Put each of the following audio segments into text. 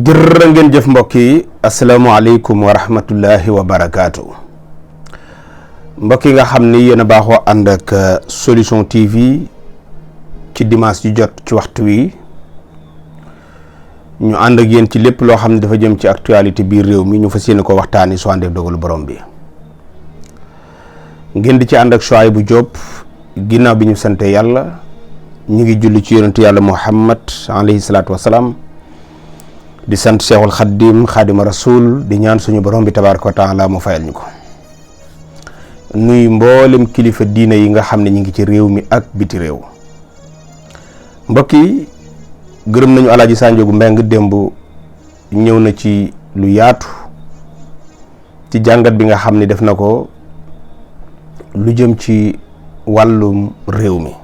jërë ngeen jëf mbokk yi asalaamaaleykum wa rahmatullahi wa barakaatu mbokk yi nga xam ni yéen a baaxoo ànd ak solution TV ci dimanche yu jot ci waxtu wi ñu ànd ak yéen ci lépp loo xam ne dafa jëm ci actualité biir réew mi ñu fas yéene ko waxtaani soo ànd ak dogalu borom bi ngeen di ci ànd ak Souhaïbou Diop ginnaaw bi ñu sante yàlla ñu ngi julli ci yonentu yàlla Muhammad alayhi salaatu wasalaam di sant Cheikhul Khadim Khadima Rasoul di ñaan suñu borom bi tabaaraka wa taala mu fayal ñu ko nuy mboolem kilifa diina yi nga xam ne ñu ngi ci réew mi ak biti réew mbokk yi gërëm nañu Alaaji Sanjogu Mbeng démb ñëw na ci lu yaatu ci jàngat bi nga xam ne def na ko lu jëm ci wàllum réew mi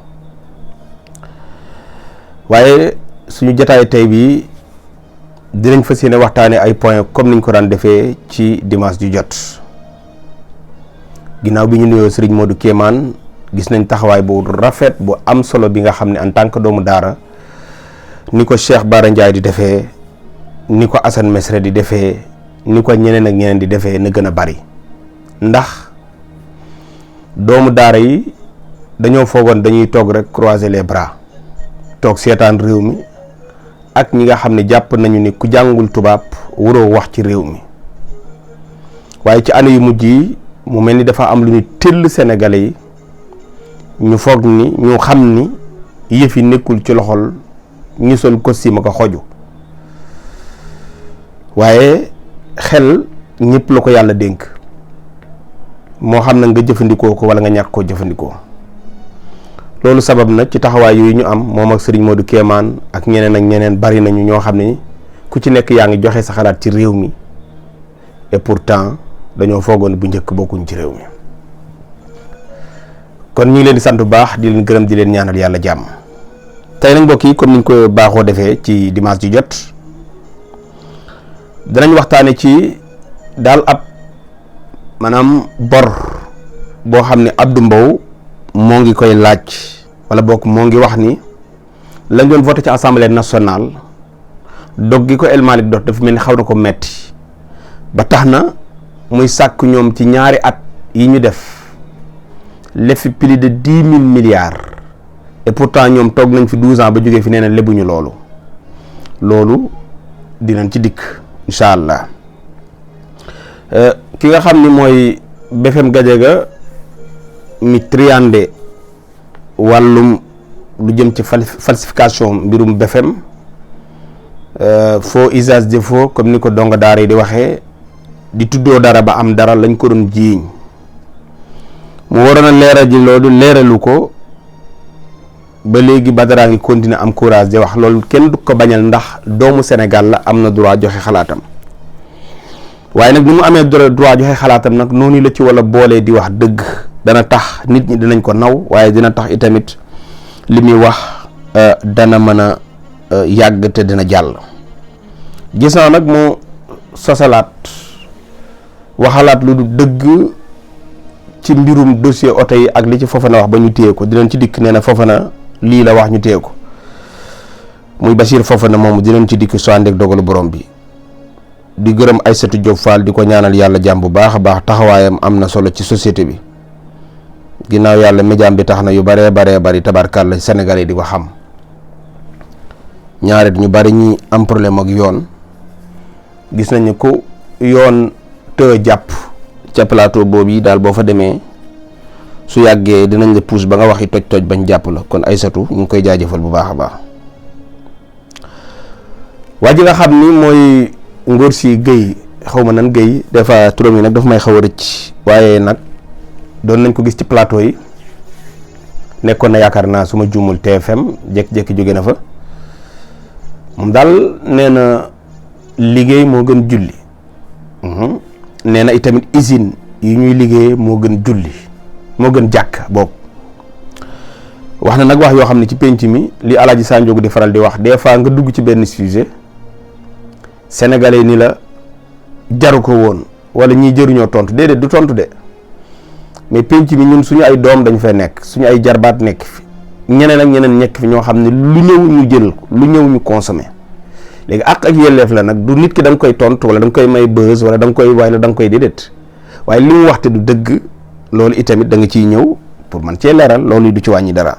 waaye suñu jotaay tey bi dinañ fas yéene waxtaane ay point comme niñ ko daan defee ci dimanche ju jot ginnaaw bi ñu nuyoo Serigne Modou Kéemaan gis nañ taxawaay bu rafet bu am solo bi nga xam ne en tant que doomu daara ni ko Cheikh Bara Ndiaye di defee ni ko Assane Mesre di defee ni ko ñeneen ak ñeneen di defee na gën a bari ndax doomu daara yi dañoo foogoon dañuy toog rek croiser les bras toog seetaan réew mi ak ñi nga xam ne jàpp nañu ni ku jàngul tubaab waroo wax ci réew mi waaye ci année yu mujj yi mu mel ni dafa am lu ñu tëll Sénégalais yi ñu foog ni ñu xam ni yëf yi nekkul ci loxol ñu sol costume ko xoju waaye xel ñëpp la ko yàlla dénk moo xam na nga jëfandikoo ko wala nga ñàkk koo jëfandikoo loolu sabab na ci taxawaay yooyu ñu am moom ak Serigne Modou Kéemaan ak ñeneen bari nañu ñoo xam ne ku ci nekk yaa ngi joxe sa xalaat ci réew mi et pourtant dañoo foogoon bu njëkk bokkuñ ci réew mi kon ñu ngi leen di sant bu baax di leen gërëm di leen ñaanal yàlla jàmm. tey nag mbokk yi comme niñ ko baaxoo defee ci dimanche ji jot danañ waxtaane ci daal ab maanaam bor boo xam ne Abdou Mbow moo ngi koy laaj wala bokk moo ngi wax ni lañ doon voté ci assemblée nationale dog gi ko El Malick dot dafa mel ni xaw na ko metti ba tax na muy sàkk ñoom ci ñaari at yi ñu def lefi plus de 10 000 milliards et pourtant ñoom toog nañ fi 12 ans ba jógee fi nee na lebuñu loolu dinañ ci dikk incha allah ki nga xam ni mooy BFM Gadiaga mi triandé wàllum lu jëm ci falsification mbirum BFM faux usage de faux comme ni ko donga daara yi di waxee di tuddoo dara ba am dara lañ ko doon jiiñ mu waroon a leeral ji loolu leeralu ko ba léegi Badara ngi continuer am courage di wax loolu kenn du ko bañal ndax doomu Sénégal la am na droit joxe xalaatam waaye nag ni mu amee droit joxe xalaatam nag noonu la ci wala boolee di wax dëgg dana tax nit ñi dinañ ko naw waaye dina tax itamit li muy wax dana mën a yàgg te dina jàll. gis naa nag mu sosalaat waxalaat lu du dëgg ci mbirum dossier oto yi ak li ci Fofana wax ba ñu téye ko dinañ ci dikk nee na Fofana lii la wax ñu téye ko muy Bachir Fofana moom dinañ ci dikk soo ànd ak dogalu borom bi. di gërëm Aïssatou Diop Fall di ko ñaanal yàlla jàmm bu baax a baax taxawaayam am na solo ci société bi ginnaaw yàlla médiam bi tax na yu baree bari tabarkàlla Sénégal yi di ko xam ñaaret ñu bari ñi am problème ak yoon gis nañu ko yoon te jàpp ca plateau boobu yi daal boo fa demee su yàggee dinañ la pousse ba nga waxi toj bañ jàpp la kon Aïssatou ñu ngi koy jaajëfal bu baax a baax waa ji nga xam ni mooy ngóor si Guèye xaw ma nan Guèye des fois turam yi nag dafa may xaw a rëcc waaye nag doon nañ ko gis ci plateau yi nekkoon na yaakaar naa su ma juumul TFM jékki-jékki jóge na fa moom daal nee na liggéey moo gën julli nee na itamit usine yi ñuy liggéey moo gën julli moo gën jàkk boobu wax na nag wax yoo xam ne ci penc mi li Alaaji Sanjogu di faral di wax des fois nga dugg ci benn sujet sénégalais ni la jaru ko woon wala ñii jëruñoo tontu déedéet du tontu de mais penc mi ñun suñu ay doom dañ fay nekk suñu ay jarbaat nekk fi ñeneen ak ñeneen nekk fi ñoo xam ne lu ñëw ñu jël lu ñëw ñu consommer léegi àq ak yelleef la nag du nit ki da nga koy tontu wala da nga koy may buzz wala da nga koy waaye da nga koy déedéet waaye li mu waxte du dëgg loolu itamit da nga ciy ñëw pour man cee leeral loolu du ci wàññi dara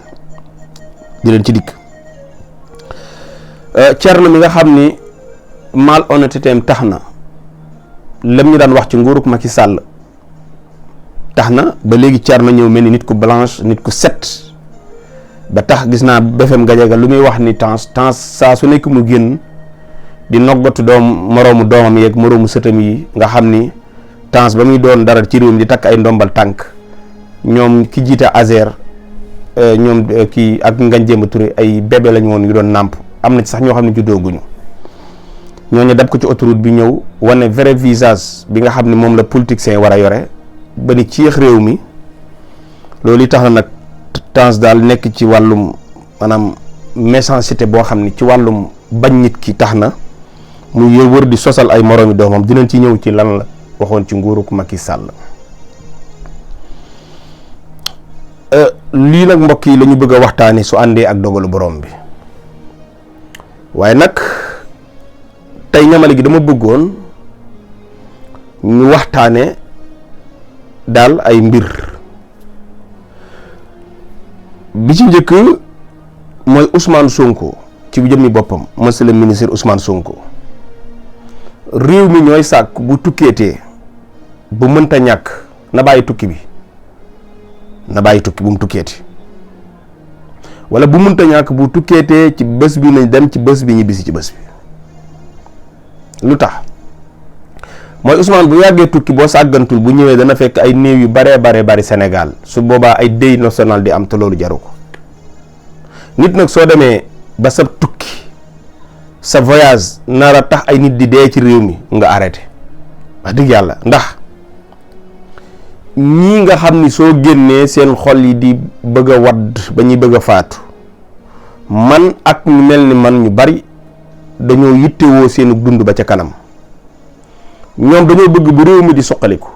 di leen ci dikk. Thierno mi nga xam ni malhonnêteté am tax na lam ñu daan wax ci nguurug Macky Sall tax na ba léegi Thierno ñëw mel ni nit ku blanche nit ku set ba tax gis naa BFM Gadiaga lu muy wax ni temps saa su nekk mu génn di noggatu moroomu doomam yeeg moroomu sëtam yi nga xam ni temps ba muy doon dara ci réew mi di takk ay ndombal tànk ñoom ki jiite Azer ñoom kii ak Ngagne Demba Touré ay bébé lañu woon yu doon nàmp am na ci sax ñoo xam ne juddooguñu ñooñu dab ko ci autoroute bi ñëw wane vrai visage bi nga xam ne moom la politicien war a yore ba ni ci réew mi loolu yi tax na nag temps daal nekk ci wàllum maanaam méchanceté boo xam ni ci wàllum bañ nit ki tax na mu wër di sosal ay moroomi doomam dinañ ci ñëw ci lan la waxoon ci nguuruk Macky Sall. lii nag mbokk yi la ñu bëgg a waxtaane su àndee ak dogalu borom bi waaye nag tey ñamale gi dama bëggoon ñu waxtaane daal ay mbir bi ci njëkk mooy Ousmane Sonko ci bu jëmmi boppam monsieur le ministre Ousmane Sonko réew mi ñooy sàkk bu tukkeetee bu mënta ñàkk na bàyyi tukki bi na bàyyi tukki bu mu tukkeeti wala bu mënta ñàkk bu tukkeetee ci bés bi nañ dem ci bés bi ñibbisi ci bés bi lu tax mooy Ousmane bu yàggee tukki boo sàggantul bu ñëwee dana fekk ay néew yu bari Sénégal su boobaa ay deuil national di am te loolu jaru ko nit nag soo demee ba sa tukki sa voyage nar a tax ay nit di dee ci réew mi nga arrêté wax dëgg yàlla ndax ñii nga xam ni soo génnee seen xol yi di bëgg a wadd ba ñuy bëgg a faatu man ak ñu mel ni man ñu bari dañoo yittewoo seenu dund ba ca kanam ñoom dañoo bëgg bu réew mi di suqaliku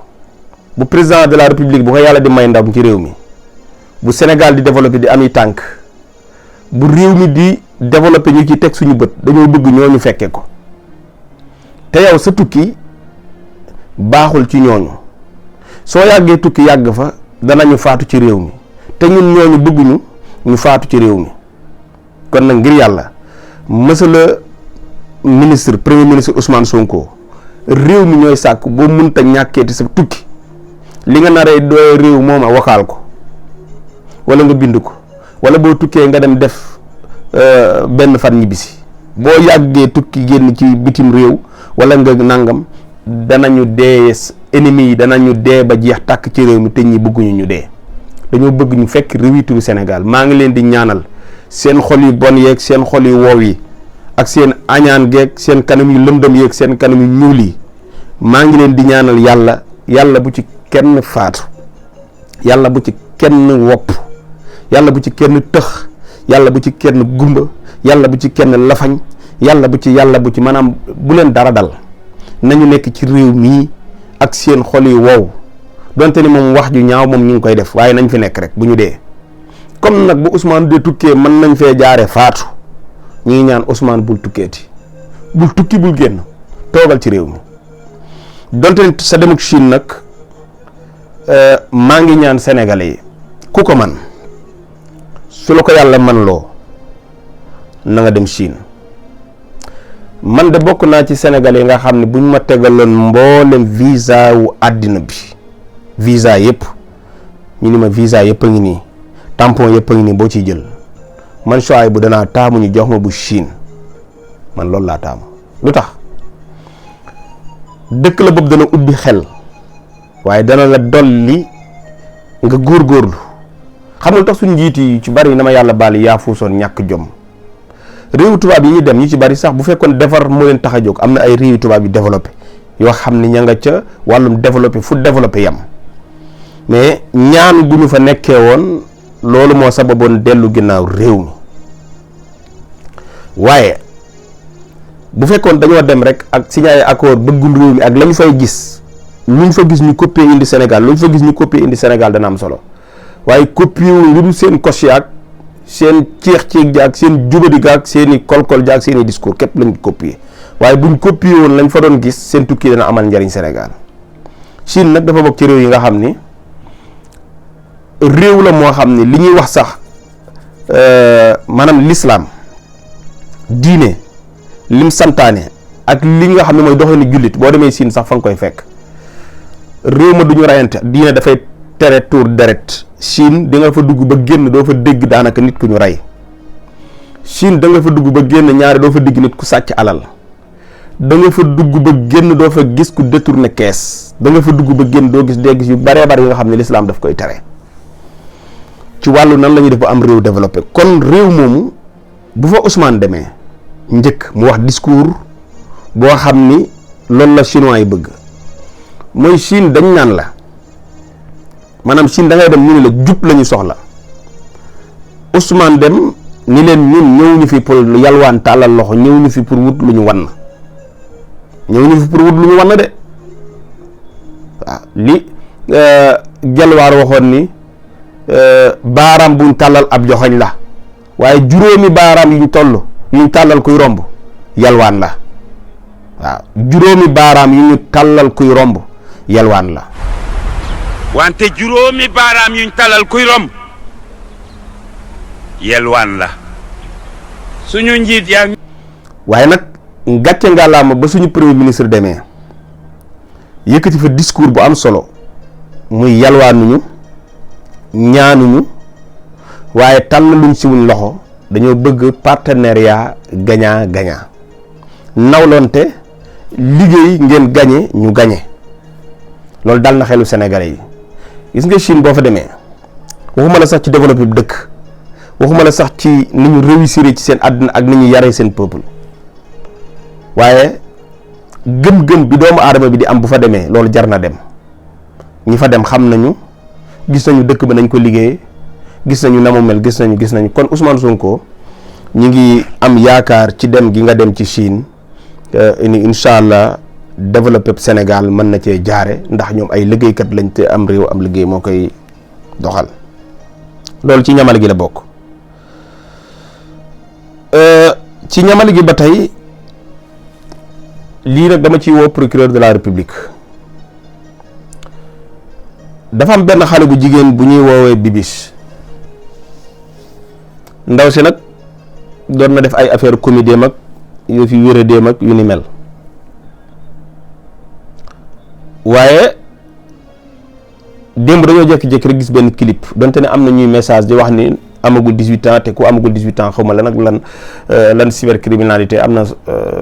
bu président de la république bu ko yàlla di may ndam ci réew mi bu Sénégal di développé di ami tànk bu réew mi di développé ñu ci teg suñu bët dañoo bëgg ñooñu fekke ko te yow sa tukki baaxul ci ñooñu soo yàggee tukki yàgg fa danañu faatu ci réew mi te ñun ñooñu bëgguñu ñu faatu ci réew mi kon nag ngir yàlla monsieur le ministre premier ministre Ousmane Sonko réew mi ñooy sàkk boo mënta ñàkkeeti sa tukki li nga naree dooy réew mooma wakaal ko wala nga bind ko wala boo tukkee nga dem def benn fan ñibbisi boo yàggee tukki génn ci bitim réew wala nga nangam danañu dee ennemis yi danañu dee ba jeex tàkk ci réew mi te ñi bëgguñu ñu dee dañoo bëgg ñu fekk réwitu Sénégal maa ngi leen di ñaanal seen xol yu bon yeeg seen xol yu wow yi ak seen añaan geeg seen kanam yu lëndëm yeeg seen kanam yu ñuul yi maa ngi leen di ñaanal yàlla bu ci kenn faatu yàlla bu ci kenn wopp yàlla bu ci kenn tëx yàlla bu ci kenn gumba yàlla bu ci kenn lafañ yàlla bu ci maanaam bu leen dara dal nañu nekk ci réew mii ak seen xol yu wow donte ni moom wax ju ñaaw moom ñu ngi koy def waaye nañ fi nekk rek bu ñu dee comme nag bu Ousmane dee tukkee mën nañ fee jaare faatu ñu ngi ñaan Ousmane bul tukkeeti bul tukki bul génn toogal ci réew mi donte ni sa demuk Chine nag maa ngi ñaan sénégalais yi ku ko man su la ko yàlla man loo na nga dem Chine man de bokk naa ci sénégalais yi nga xam ne buñ ma tegaloon mboolem visa wu àddina bi visa yëpp ñu ni ma visa yëpp a ngi nii tampon yëpp a ngi nii boo ciy jël man choix bu danaa taamu ñu jox ma bu Chine man loolu laa taamu lu tax dëkk la boobu dana ubbi xel waaye dana la dolli nga góorgóorlu xam nga lu tax suñu njiit yi ci bari na ma yàlla baal yaa fuusoon ñàkk jom réewu tubaab yi ñuy dem ñu ci bari sax bu fekkoon defar moo leen tax a jóg am na ay réewu tubaab yu développé yoo xam ne ña nga ca wàllum développé fu développé yam mais ñaan bu ñu fa nekkee woon loolu moo sababoon dellu ginnaaw réew mi waaye bu fekkoon dañoo dem rek ak signé accord bëggul réew mi ak la ñu fay gis luñ fa gis ñu copier indi Sénégal luñ fa gis ñu copier indi Sénégal dana am solo waaye copier wu lu dul seen cos yaak seen ceex jaag seen jubadi gaag seen i kolkol jaag seen i discours képp lañ copier waaye buñ copier woon lañ fa doon gis seen tukki dana amal njariñ Sénégal. Chine nag dafa bokk ci réew yi nga xam ni réew la moo xam ni li ñuy wax sax maanaam l'islam diine lim santaane ak li nga xam ne mooy doxalinu jullit boo demee Chine sax fa nga koy fekk réew ma du ñu rayante diine dafay tere tuur deret. Chine da nga fa dugg ba génn doo fa dégg daanaka nit ku ñu rey Chine da nga fa dugg ba génn ñaari doo fa dégg nit ku sàcc alal da nga fa dugg ba génn doo fa gis ku détourné kees da nga fa dugg ba génn doo gis dégg yu baree bari yi nga xam ne l'islam daf koy tere ci wàllu nan la ñuy def ba am réew développé kon réew moomu bu fa Ousmane demee njëkk mu wax discours boo xam ni loolu la chinois yi bëgg mooy Chine dañ naan la maanaam Chine da ngay dem ñu ne la jub la ñu soxla Ousmane dem ni leen ñun ñëwuñu fi pour yalwaan tàllal loxo ñëwuñu fi pour wut lu ñu wan ñëwuñu fi pour wut lu ñu wan de waaw li Gelwaar waxoon ni baaraam buñ tàllal ab joxoñ la waaye juróomi baaraam yuñ tàllal kuy romb yalwaan la waaw juróomi baaraam yu ñu tàllal kuy romb yalwaan la. wante juróomi baaraam yuñ talal kuy romb yelwaan la suñu njiit yaa waaye nag gàcce ngàllaama ba suñu premier ministre demee yëkkati fa discours bu am solo muy yalwaanuñu ñaanuñu waaye tàllaluñ si wuñ loxo dañoo bëgg partenariat gagnant gagnant nawlonte liggéey ngeen gañe ñu gañe loolu dal na xelu Sénégalais yi. gis nga Chine boo fa demee waxuma la sax ci développé bi dëkk waxuma la sax ci ni ñu réussir ci seen àdduna ak ni ñu yaree seen peuple waaye gëm-gëm bi doomu aadama bi di am bu fa demee loolu jar na dem ñi fa dem xam nañu gis nañu dëkk ba nañ ko liggéey gis nañu na mu mel gis nañu kon Ousmane Sonko ñi ngi am yaakaar ci dem gi nga dem ci Chine ni incha allah développé Sénégal mën na cee jaare ndax ñoom ay liggéeykat lañ te am réew am liggéey moo koy doxal loolu ci ñamale gi la bokk. ci ñamale gi ba tey lii nag dama ciy woo procureur de la République dafa am benn xale bu jigéen bu ñuy woowee Bibis ndaw si nag doon na def ay affaire comédie mag yu fi wéradee mag yu ni mel. waaye démb dañoo jékki-jékki rek gis benn clip donte ne am na ñuy message di wax ni amagul 18 ans te ku amagul 18 ans xaw ma lan ak lan cybercriminalité am na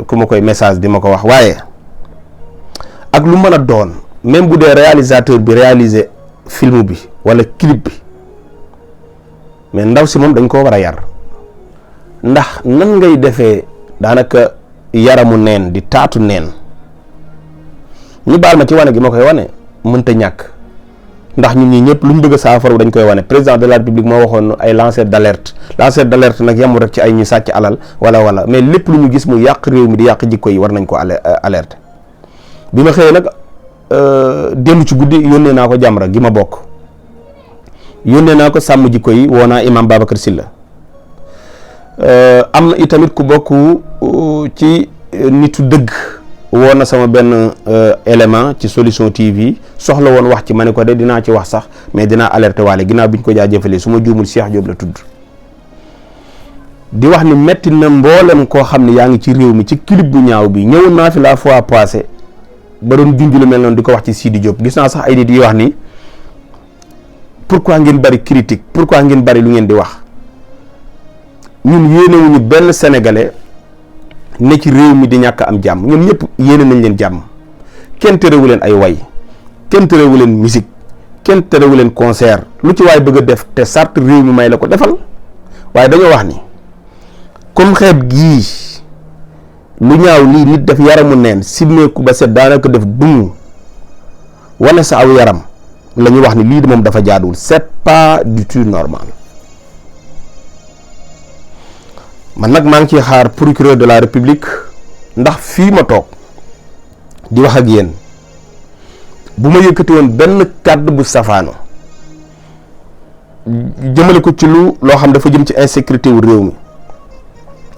ku ma koy message di ma ko wax waaye ak lu mën a doon même bu dee réalisateur bi réalisé film bi wala clip bi mais ndaw si moom dañ koo war a yar ndax nan ngay defee daanaka yaramu neen di taatu neen ñu baal ma ci wane gi ma koy wane mënta ñàkk ndax ñun ñi ñëpp lu ñu bëgg a saafara dañ koy wane président de la République moo waxoon ay lanceur d'alerte nag yemul rek ci ay ñu sàcc alal wala mais lépp lu ñu gis mu yàq réew mi di yàq jikko yi war nañ ko alerte bi ma xëyee nag démb ci guddi yónnee naa ko Jamra gi ma bokk yónnee naa ko sàmm jikko yi woo naa imam Babacar Sylla am na itamit ku bokk ci nitu dëgg woo na sama benn élément ci Solution TV soxla woon wax ci ma ne ko de dinaa ci wax sax mais dinaa alerter waale ginnaaw bi ñu ko jaajëfalee su ma juumul Cheikh Diop la tudd di wax ni metti na mboolem koo xam ne yaa ngi ci réew mi ci clip bu ñaaw bi ñëwoon naa fi la fois passée ba doon junj lu mel noonu di ko wax ci Sidi Diop gis naa sax ay nit yi wax ni pourquoi ngeen bari critique pourquoi ngeen bari lu ngeen di wax ñun yéenewuñu benn sénégalais ne ci réew mi di ñàkk am jàmm ñoom ñëpp yéene nañ leen jàmm kenn terewu leen ay way kenn terewu leen musique kenn terewu leen concert lu ci waay bëgg a def te sart réew mi may la ko defal waaye dañoo wax ni comme xeet gii lu ñaaw lii nit def yaramu neen simmeeku ba set daanaka def dumu wane sa aw yaram la ñu wax ni lii moom dafa jaaduwul c'est pas du tout normal man nag maa ngi ciy xaar procureur de la République ndax fii ma toog di wax ak yéen bu ma yëkkati woon benn kàddu bu safaano jëmale ko ci loo xam dafa jëm ci insécurité wu réew mi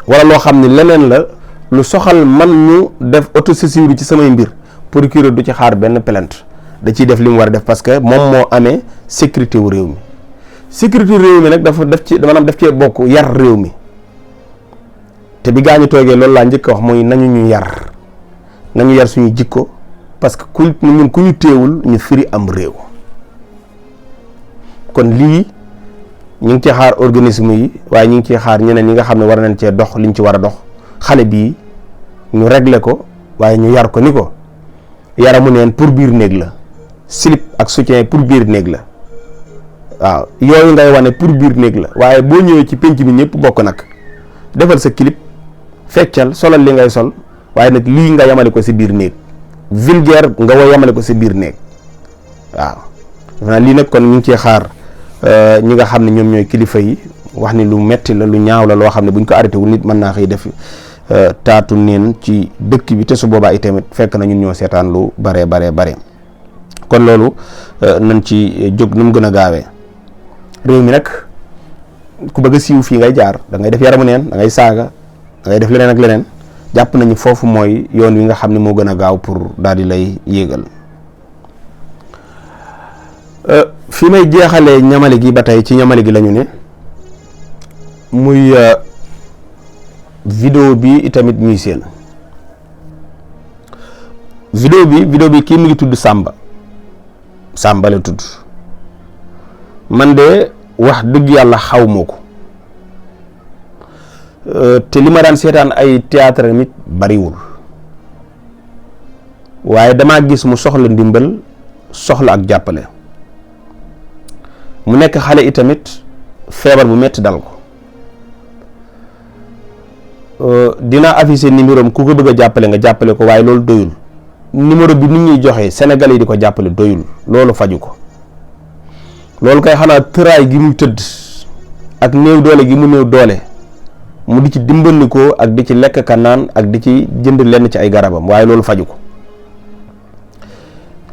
wala loo xam ne leneen la lu soxal man ñu def autosaisine ci samay mbir procureur du ci xaar benn plainte da ciy def li mu war a def parce que moom moo amee sécurité wu réew mi sécurité réew mi nag daf cee bokk yar réew mi te bi gaa ñu toogee loolu laa njëkk a wax mooy nañu yar suñu jikko parce que ku ñu téewul ñu firi am réew kon lii ñu ngi ci xaar organisme yi waaye ñu ngi ciy xaar ñeneen ñi nga xam ne war nañ cee dox liñ ci war a dox xale bii ñu régler ko waaye ñu yar ko ni ko yaramu neen pour biir néeg la slip ak soutien pour biir néeg la waaw yooyu ngay wane pour biir néeg la waaye boo ñëwee ci penc bi ñëpp bokk nag defal sa clip feccal solal li ngay sol waaye nag lii nga yamale ko si biir néeg vulgaire nga yamale ko si biir néeg waaw dafa lii nag kon ñu ngi cee xaar ñi nga xam ne ñoom ñooy kilifa yi wax ni lu metti la lu ñaaw la loo xam ne buñ ko arrêté wul nit mën naa xëy def taatu neen ci dëkk bi te su boobaa itamit fekk na ñun ñoo seetaan lu bare kon loolu nañ ci jóg nu mu gën a gaawee réew mi nag ku bëgg a siiw fii ngay jaar da ngay def yaramu neen da ngay saaga da ngay def leneen ak leneen jàpp nañu foofu mooy yoon wi nga xam ne moo gën a gaaw pour daal di lay yéegal fi may jeexalee ñamale gi ba tey ci ñamale gi lañu ne muy vidéo bi itamit ñuy seen vidéo bi kii mu ngi tudd Samba la tudd man de wax dëgg yàlla xaw moo ko te li ma daan seetaan ay théâtre nit bariwul waaye damaa gis mu soxla ndimbal soxla ak jàppale mu nekk xale itamit feebar bu metti dal ko dinaa afficher numéro am ku ko bëgg a jàppale nga jàppale ko waaye loolu doyul numéro bi nit ñuy joxe Sénégalais yi di ko jàppale doyul loolu faju ko loolu kay xanaa tëraay gi mu tëdd ak néew doole gi mu néew doole mu di ci dimbandikoo ak di ci lekk ka naan ak di ci jënd lenn ci ay garabam waaye loolu faju ko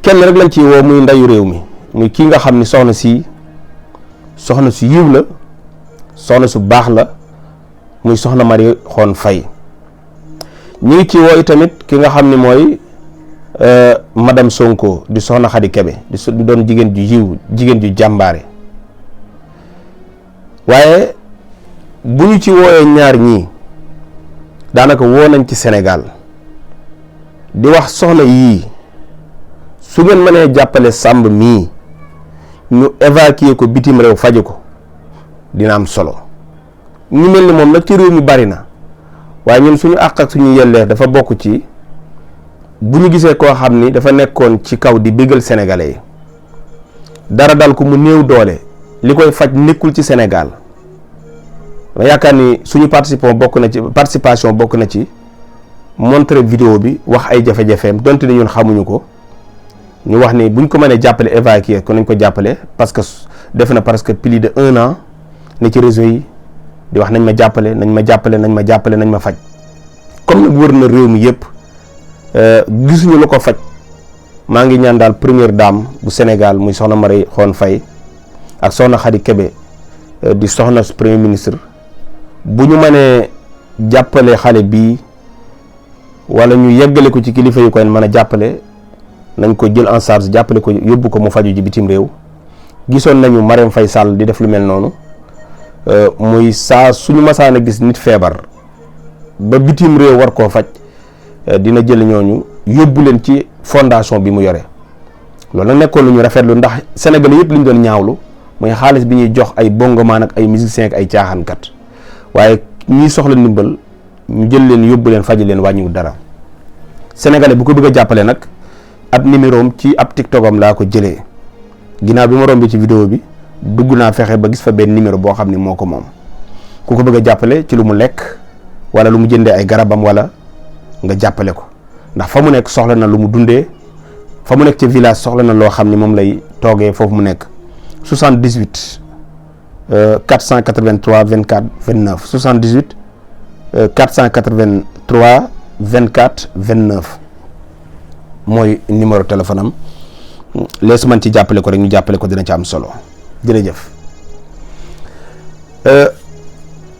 kenn rek lañ ci woo muy ndayu réew mi muy kii nga xam ni soxna su yiw la soxna su baax la muy soxna Marie Khone Faye ñi ngi ci woo tamit ki nga xam ni mooy madame Sonko di soxna Khady Kébé di doon jigéen ju yiw jigéen ju jàmbaare waaye bu ñu ci wooyee ñaar ñii daanaka woo nañ ci Sénégal di wax soxna yii su ngeen mënee jàppale Samb mii ñu évacuer ko bitim réew faje ko dina am solo ñu mel ni moom nag ci réew mi bari na waaye ñun suñu àq ak suñu yelleef dafa bokk ci bu ñu gisee koo xam ni dafa nekkoon ci kaw di bégal sénégalais yi dara dal ko mu néew doole li koy faj nekkul ci Sénégal ma yaakaar ni suñu participation bokk na ci montrer vidéo bi wax ay jafe-jafeem donte ne ñun xamuñu ko ñu wax ni buñ ko mënee jàppale évacuer ko nañ ko jàppale parce que def na presque plus de 1 an ne ci réseau yi di wax nañ ma jàppale nañ ma faj comme nag wër na réew mi yëpp gisuñu lu ko faj maa ngi ñaan daal première dame bu Sénégal muy soxna Marie Khone Faye ak soxna Khady Kébé di soxna premier ministre bu ñu mënee jàppale xale bii wala ñu yeggale ko ci kilifa yu koy mën a jàppale nañ ko jël en charge jàppale ko yóbbu ko mu faju ji bitim réew gisoon nañu Marème Faye Sall di def lu mel noonu muy saa suñu masaan a gis nit feebar ba bitim réew war koo faj dina jël ñooñu yóbbu leen ci fondation bi mu yore loolu nag nekkoon lu ñu rafetlu ndax Sénégalais yëpp li ñu doon ñaawlu mooy xaalis bi ñuy jox ay bongomaan ak ay musiciens ak ay caaxaankat waaye ñii soxla ndimbal ñu jël leen yóbbu leen faj leen wàññiwul dara Sénégalais bu ko bëgg a jàppale nag ab numéro am ci ab tiktokam laa ko jëlee ginnaaw bi ma rombee ci vidéo bi dugg naa fexe ba gis fa benn numéro boo xam ne moo ko moom ku ko bëgg a jàppale ci lu mu lekk wala lu mu jëndee ay garabam wala nga jàppale ko ndax fa mu nekk soxla na lu mu dundee fa mu nekk ci village soxla na loo xam ne moom lay toogee foofu mu nekk 78 483 24 29 78 483 24 29 mooy numéro téléphone am lees man ci jàppale ko rek ñu jàppale ko dina ci am solo jërëjëf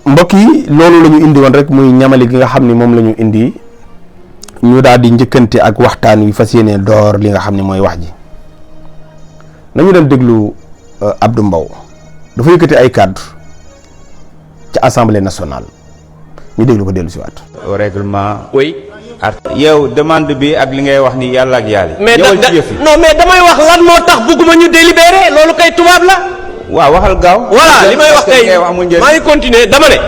mbokk yi loolu la ñu indi woon rek muy ñamali gi nga xam ni moom la ñu indi ñu daal di njëkkante ak waxtaan wi fas yéene door li nga xam ne mooy wax ji nañu dem déglu Abdou Mbow dafa yëkkati ay kàddu ci assemblée nationale ñu déglu ko dellu si waat. au règlement. oui. yow demande bi ak li ngay wax ni yàlla ak yàlla. mais non mais damay wax lan moo tax bëgguma ñu délibéré loolu kay tubaab la. waaw waxal gaaw. voilà li may wax kay maa ngi continuer dama ne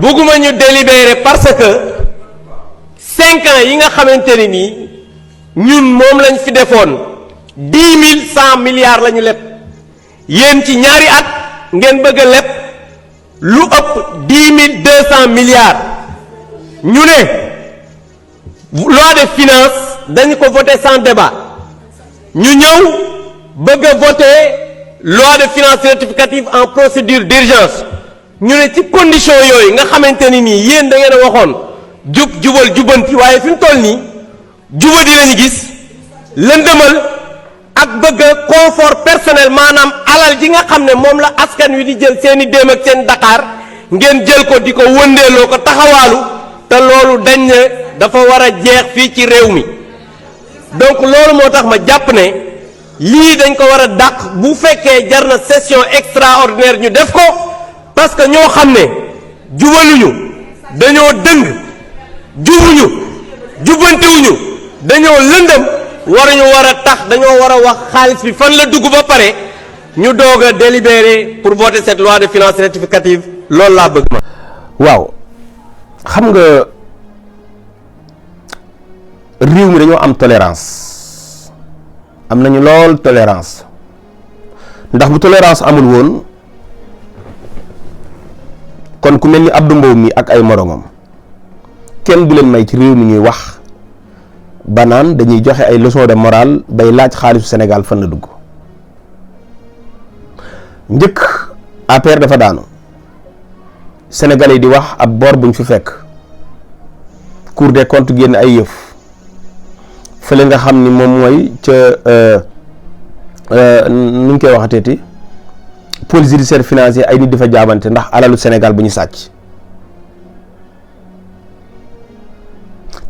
bëgguma ñu délibéré parce que 5 ans yi nga xamante ne nii ñun moom lañ fi defoon 10 100 milliards la ñu leb yéen ci ñaari at ngeen bëgg a leb lu ëpp 10 200 milliards ñu ne loi de finance dañu ko voté sans débat ñu ñëw bëgg a voté loi de finances rectificative en procédure d'urgence ñu ne ci condition yooyu nga xamante ni nii yéen da ngeen a waxoon jubal jubanti waaye fi mu toll nii jubadi lañu gis lëndëmal ak bëgg confort personnel maanaam alal ji nga xam ne moom la askan wi di jël seeni déem ak seen Dakar ngeen jël ko di ko wëndeeloo ko taxawaalu te loolu dañ ne dafa war a jeex fii ci réew mi donc loolu moo tax ma jàpp ne lii dañ ko war a dàq bu fekkee jar na session extraordinaire ñu def ko parce que ñoo xam ne jubaluñu dañoo dëng jubuñu jubbantiwuñu dañoo lëndëm waruñu war a tax dañoo war a wax xaalis bi fan la dugg ba pare ñu doog a délibérer pour voter cette loi de finances rectificative loolu laa bëgg ma. waaw xam nga réew mi dañoo am tolérance am nañu lool tolérance ndax bu tolérance amul woon kon ku mel ni Abdou Mbow mi ak ay moromam kenn du leen may ci réew mi ñuy wax ba naan dañuy joxe ay leçon de morale bay laaj xaalisu Sénégal fan la dugg njëkk APR dafa daanu Sénégalais yi di wax ab bor buñ fi fekk Cour des comptes génn ay yëf fële nga xam ni moom mooy ca nu ñu koy waxateeti pôle judiciaire financier ay nit dafa jaabante ndax alalu Sénégal bu ñu sàcc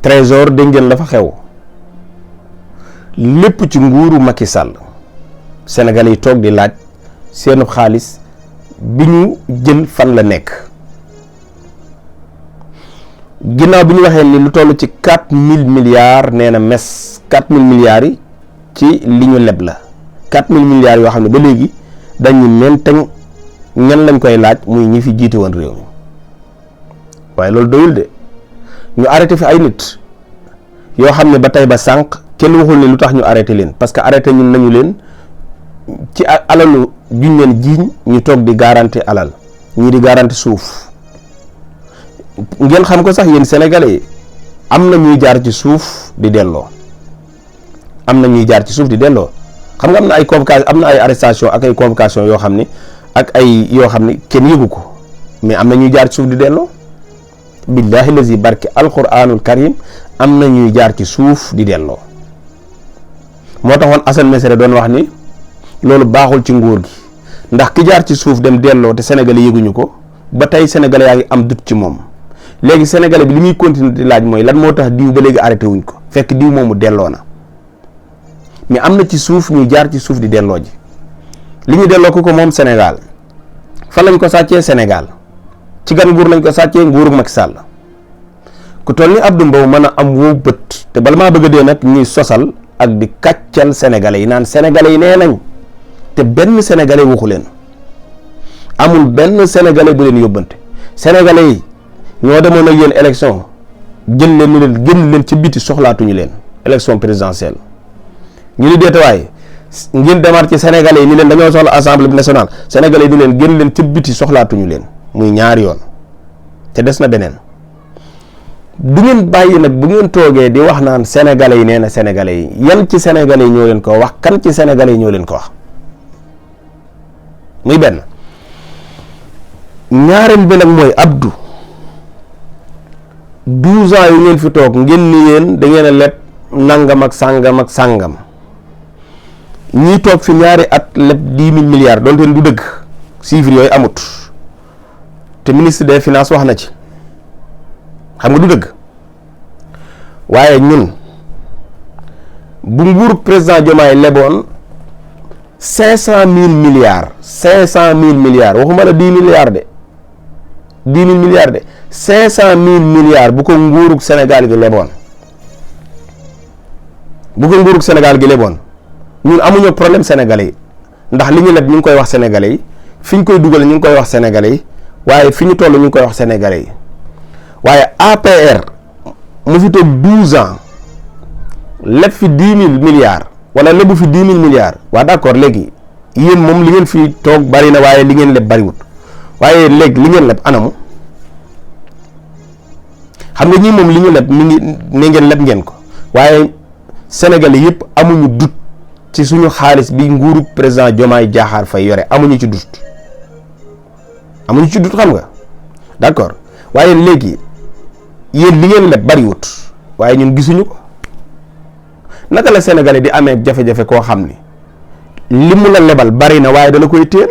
trésor dégg ngeen la fa xew lépp ci nguuru Macky Sall Sénégalais yi toog di laaj seenu xaalis bi ñu jël fan la nekk ginnaaw bi ñu waxee ni lu toll ci 4000 milliards nee na mes 4000 milliards yi ci li ñu leb la 4000 milliards yoo xam ne ba léegi dañu mentañ ñan lañ koy laaj muy ñi fi jiite woon réew mi waaye loolu doyul de ñu arrêté fi ay nit yoo xam ne ba tey ba sànq kenn waxul ne lu tax ñu arrêté leen parce que arrêté ñun nañu leen ci alalu juñ leen jiiñ ñu toog di garanti alal ñii di garanti suuf ngeen xam ko sax yéen sénégalais yi am na ñuy jaar ci suuf di delloo am na ñuy jaar ci suuf di delloo xam nga am na ay convocation am na ay arrestation ak ay convocation yoo xam ni ak ay yoo xam ni kenn yëgu ko mais am na ñuy jaar ci suuf di delloo billahi lazi barke alquranul karim am na ñuy jaar ci suuf di delloo moo taxoon Assane Mesere doon wax ni loolu baaxul ci nguur gi ndax ki jaar ci suuf dem delloo te sénégalais yëguñu ko ba tey sénégalais yaa ngi am dut ci moom léegi sénégalais bi li muy continuer di laaj mooy lan moo tax diw ba léegi arrêté wuñ ko fekk diw moomu delloo na mais am na ci suuf ñuy jaar ci suuf di delloo ji li ñu delloo ko moom Sénégal fan lañ ko sàccee Sénégal ci gan nguur lañ ko sàccee nguuru Macky Sall ku toll ni Abdou Mbow mën a am wow bët te bala maa bëgg a dee nag ñuy sosal ak di kàccal sénégalais yi naan sénégalais yi nee nañ te benn sénégalais waxu leen amul benn sénégalais bu leen yóbbante sénégalais yi ñoo demoon ak yéen élection jël leen ni leen génn leen ci biti soxlaatuñu leen élection présidentielle ñu ni deetawaay ngeen demaat ci sénégalais yi ni leen dañoo soxla assemblée nationale sénégalais yi ni leen génn leen ci biti soxlaatuñu leen muy ñaari yoon te des na beneen du ngeen bàyyi nag bu ngeen toogee di wax naan sénégalais yi nee na sénégalais yi yan ci sénégalais yi ñoo leen ko wax kan ci sénégalais yi ñoo leen ko wax muy benn ñaareel bi nag mooy Abdou 12 ans yu ngeen fi toog ngeen ni yéen da ngeen a leb nangam ak sàngam ak sàngam ñii toog fi ñaari at leb 10 000 milliards donte du dëgg chiffres yooyu amut te ministre des finances wax na ci xam nga du dëgg waaye ñun bu nguur président Diomaye leboon 500 000 milliards 500 000 milliards waxuma la 10 milliards de 10 000 milliards de 500 000 milliards bu ko nguurug Sénégal gi leboon ñun amuñu problème sénégalais yi ndax li ñu leb ñu ngi koy wax sénégalais yi fi ñu koy dugal ñu ngi koy wax sénégalais yi waaye fi ñu toll ñu ngi koy wax sénégalais yi waaye APR mu fi toog 12 ans leb fi 10 000 milliards wala lebu fi 10 000 milliards waa d'accord léegi yéen moom li ngeen fi toog bari na waaye li ngeen leb bariwut waaye léegi li ngeen leb anamu xam nga ñii moom li ñu leb mi ngi ne ngeen leb ngeen ko waaye sénégalais yëpp amuñu dut ci suñu xaalis bi nguuru président Diomaye Diakhar Faye yore amuñu ci dut xam nga d'accord waaye léegi yéen li ngeen leb bariwut waaye ñun gisuñu ko naka la sénégalais di amee jafe-jafe koo xam ni li mu la lebal bari na waaye dala koy téel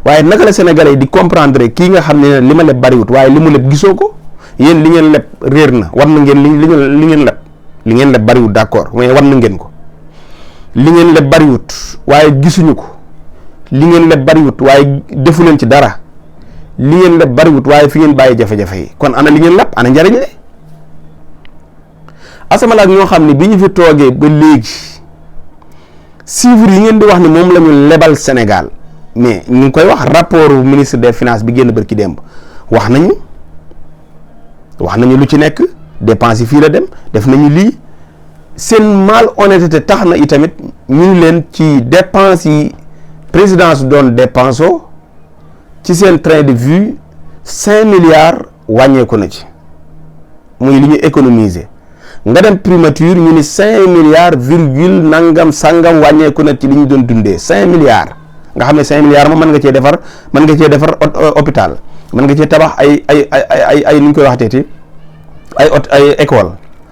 waaye naka la sénégalais di comprendre kii nga xam ne li ma leb bariwut waaye li mu leb gisoo ko yéen li ngeen leb réer na war na ngeen li ngeen leb bariwut d'accord mais war na ngeen ko li ngeen leb bariwut waaye gisuñu ko li ngeen leb bariwut waaye defu leen ci dara li ngeen leb bariwut waaye fi ngeen bàyyi jafe-jafe yi kon ana li ngeen leb ana njariñ le asamalaak ñoo xam ne bi ñu fi toogee ba léegi chiffres yi ngeen di wax ni moom la ñu lebal Sénégal mais ñu ngi koy wax rapport ministre des finances bi génn bërki démb wax nañu lu ci nekk dépenses yi fii la dem def nañu lii seen malhonnêteté tax na itamit ñu leen ci dépenses yi présidence doon dépensoo ci seen train de vie 5 milliards wàññeeku na ci muy li ñu économiser nga dem primature ñu ni 5 milliards virgule nangam sangam wàññeeku na ci li ñu doon dundee 5 milliards nga xam ne 5 milliards moom mën nga cee defar hôpital mën nga cee tabax ay ni ñu koy waxteeti ay école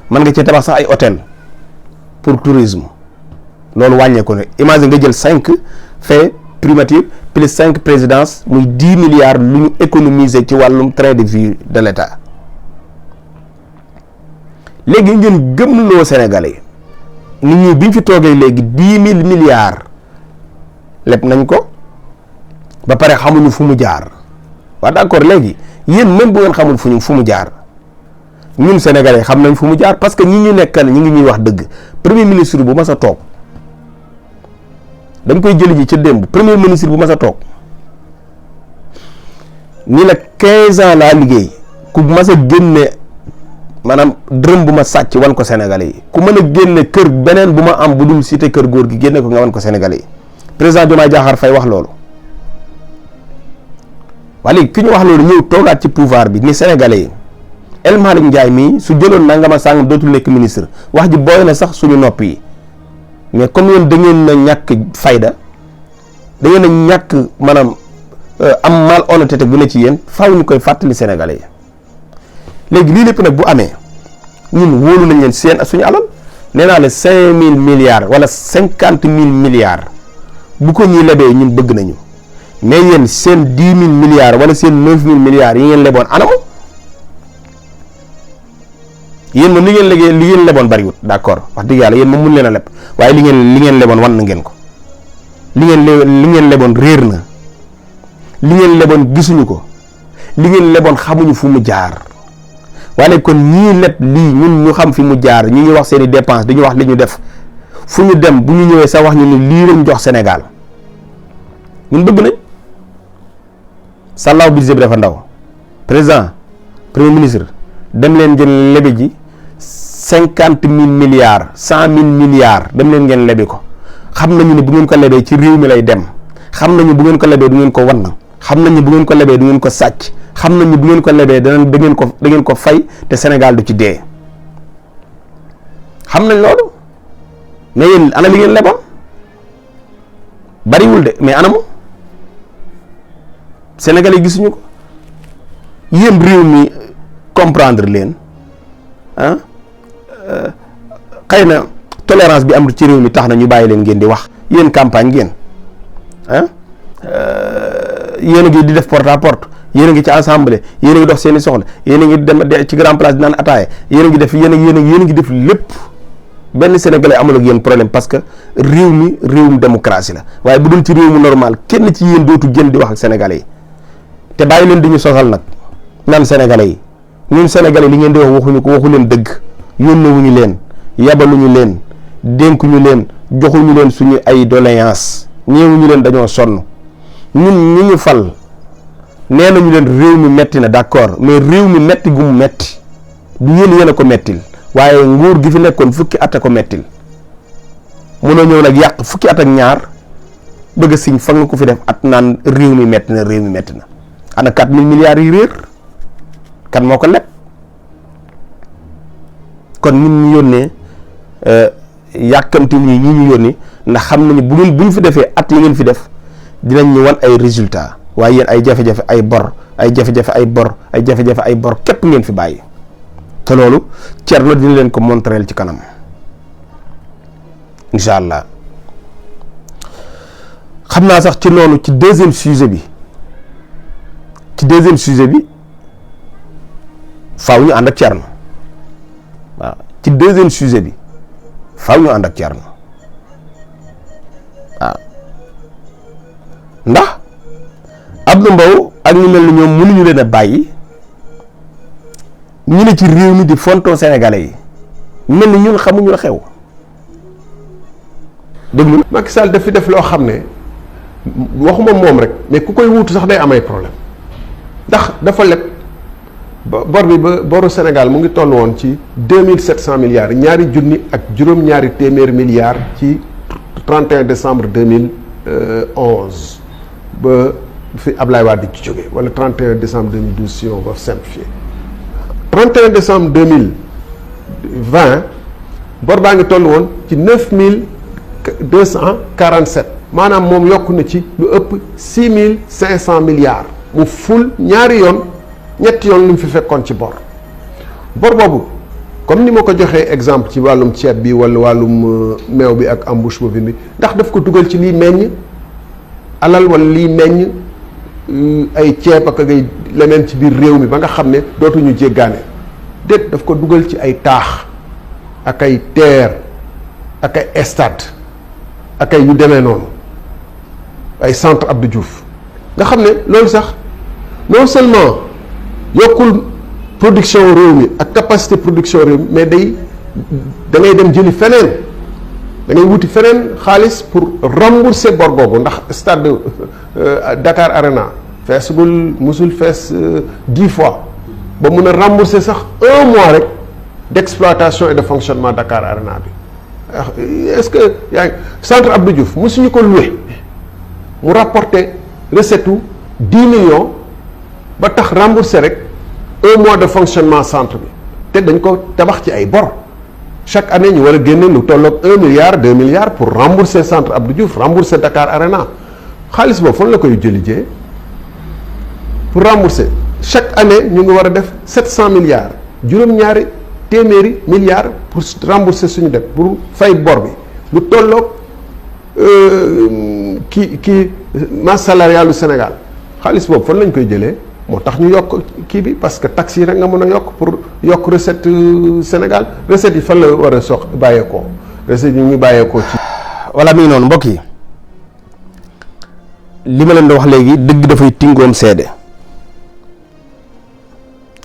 mën nga cee tabax sax ay hôtel pour tourisme loolu wàññeeku na imagine nga jël 5 fait primature plus 5 présidence muy 10 milliards lu ñu économiser ci wàllum train de vie de l'État léegi ngeen gëmloo Sénégalais nit ñi biñ fi toogee léegi 10 000 milliards leb nañ ko ba pare xamuñu fu mu jaar waaw d'accord léegi yéen même bu ngeen xamul fu mu jaar ñun Sénégalais xam nañ fu mu jaar parce que ñi ñu nekkal ñi ngi ñuy wax dëgg premier ministre bu mas a toog dañ koy jëli ji ca démb premier ministre bu mas a toog ni la 15 ans laa liggéey ku mas a génne maanaam dërëm bu ma sàcc wan ko Sénégalais yi ku mën a génne kër beneen bu ma am bu dul cité kër góor gi génne ko nga wan ko Sénégalais yi président Diomaye Diakhar Faye wax loolu waa léegi ki ñu wax loolu ñëw toogaat ci pouvoir bi ni Sénégalais yi El Malick Ndiaye mii su jëloon nangama sàngam dootul nekk ministre wax ji booy na sax suñu nopp yi mais comme yéen da ngeen na ñàkk fayda da ngeen a ñàkk maanaam am malhonnêteté bu ne ci yéen faaw ñu koy fàttali Sénégalais yi léegi lii lépp nag bu amee ñun wóolu nañ leen seen suñu alal nee naa la 5000 milliards wala 50 000 milliards bu ko ñuy lebee ñun bëgg nañu mais yéen seen 10 000 milliards wala seen 9 000 milliards yi ngeen leboon anamu yéen moom li ngeen leboon bariwut d'accord wax dëgg yàlla yéen moom mun leen a leb waaye li ngeen leboon wan na ngeen ko li ngeen leboon réer na li ngeen leboon gisuñu ko li ngeen leboon xamuñu fu mu jaar waaye kon ñii leb lii ñun ñu xam fi mu jaar ñi ñu wax seen i dépense dañu wax li ñu def fu ñu dem bu ñu ñëwee sax wax ñu ni lii lañ jox Sénégal ñun bëgg nañ sàllaaw budget bi dafa ndaw président premier ministre dem leen jël lebe ji 50 000 milliards 100 000 milliards dem leen ngeen lebi ko xam nañu ne bu ngeen ko lebee ci réew mi lay dem xam nañu bu ngeen ko lebee du ngeen ko wan xam nañu bu ngeen ko lebee du ngeen ko sàcc xam nañu bu ngeen ko lebee da ngeen ko fay te Sénégal du ci dee xam nañ loolu mais yéen ana li ngeen leboon bariwul de mais anamu Sénégalais yi gisuñu ko yéen réew mi comprendre leen ah xëy na tolérance bi am ci réew mi tax na ñu bàyyi leen ngeen di wax yéen campagne ngeen ah yéen a ngi di def porte à porte yéen a ngi ci assemblée yéen a ngi dox seeni soxla yéen a ngi dem ci grand place di naan ataaya yéen a ngi def yéen a ngi def lépp benn sénégalais amul ak yéen problème parce que réew mi réewum démocratie la waaye bu doon ci réew mu normal kenn ci yéen dootu génn di wax ak sénégalais yi te bàyyi leen di ñu sosal nag naan sénégalais yi ñun sénégalais li ngeen di wax waxuñu ko waxu leen dëgg yónnewuñu leen yabaluñu leen dénkuñu leen joxuñu leen suñu ay doléance ñeewuñu leen dañoo sonn ñun ñi ñu fal nee nañu leen réew mi metti na d'accord mais réew mi metti gu mu metti du yéen a ko mettil waaye nguur gi fi nekkoon fukki at a ko mettil mënoo ñëw nag yàq fukki at ak ñaar bëgg a siñ fa nga ko fi def at naan réew mi metti na ana 4000 milliards yi réer kan moo ko leb kon ñun ñu yónnee yàkkamti ñi ñu yónni ndax xam nañu bu ñu fi defee at yi ngeen fi def dinañ ñu wan ay résultats waaye yéen ay jafe-jafe ay bor képp ngeen fi bàyyi te loolu Thierno dina leen ko montreel ci kanam incha allah xam naa sax ci noonu ci deuxième sujet bi faaw ñu ànd ak Thierno waaw ci deuxième sujet bi faaw ñu ànd ak Thierno waaw ndax Abdou Mbow ak ñu mel ni ñoom mënuñu leen a bàyyi ñu ne ci réew mi di fonton sénégalais yi mel ni ñun xamuñu la xew déglu Macky Sall daf fi def loo xam ne waxuma moom rek mais ku koy wuutu sax day am ay problème ndax dafa leb bor bi ba boru Sénégal mu ngi toll woon ci 2700 milliards ñaari junni ak juróom-ñaari téeméeri milliards ci 31 décembre 2011 ba fi Ablaye Wade di ci jógee wala 31 décembre 2012 si on va simplifier 31 décembre 2020 bor baa ngi toll woon ci 9247 maanaam moom yokk na ci lu ëpp 6500 milliards mu ful ñaari yoon ñetti yoon li mu fi fekkoon ci bor boobu comme ni ma ko joxee exemple ci wàllum ceeb bi wala wàllum meew bi ak embouche bovine bi ndax daf ko dugal ci liy meññ alal wala liy meññ ay ceeb ak ay leneen ci biir réew mi ba nga xam ne dootuñu jéggaane déet daf ko dugal ci ay taax ak ay terre ak ay stade ak ay yu demee noonu ay centre Abdou Diouf nga xam ne loolu sax non seulement yokkul production réew mi ak capacité production réew mi mais da ngay dem jëli feneen da ngay wuti feneen xaalis pour rembourser bor googu ndax stade Dakar Arena feesagul musul fees 10 fois ba mun a rembourser sax 1 mois rek d'exploitation et de fonctionnement Dakar Arena bi est-ce que yaa ngi centre Abdou Diouf musuñu ko loué mu rapporté recette u 10 millions ba tax rembourser rek 1 mois de fonctionnement centre bi te dañ ko tabax ci ay bor chaque année ñu war a génne lu tolloog 1 milliard 2 milliards pour rembourser centre Abdou Diouf rembourser Dakar Arena xaalis boobu fan la koy jëli jee pour rembourser chaque année ñu ngi war a def 700 milliards juróom-ñaari téeméeri milliards pour rembourser suñu dette pour fay bor bi lu tolloog kii masse salariale du Sénégal xaalis boobu fan lañ koy jëlee moo tax ñu yokk kii bi parce que taxes yi rek nga mën a yokk pour yokk recette Sénégal recette yi fan la war a bàyyeekoo recette yi ñu bàyyeekoo ci. voilà mi ngi noonu mbokk yi li ma leen di wax léegi dëgg dafay tingoom seede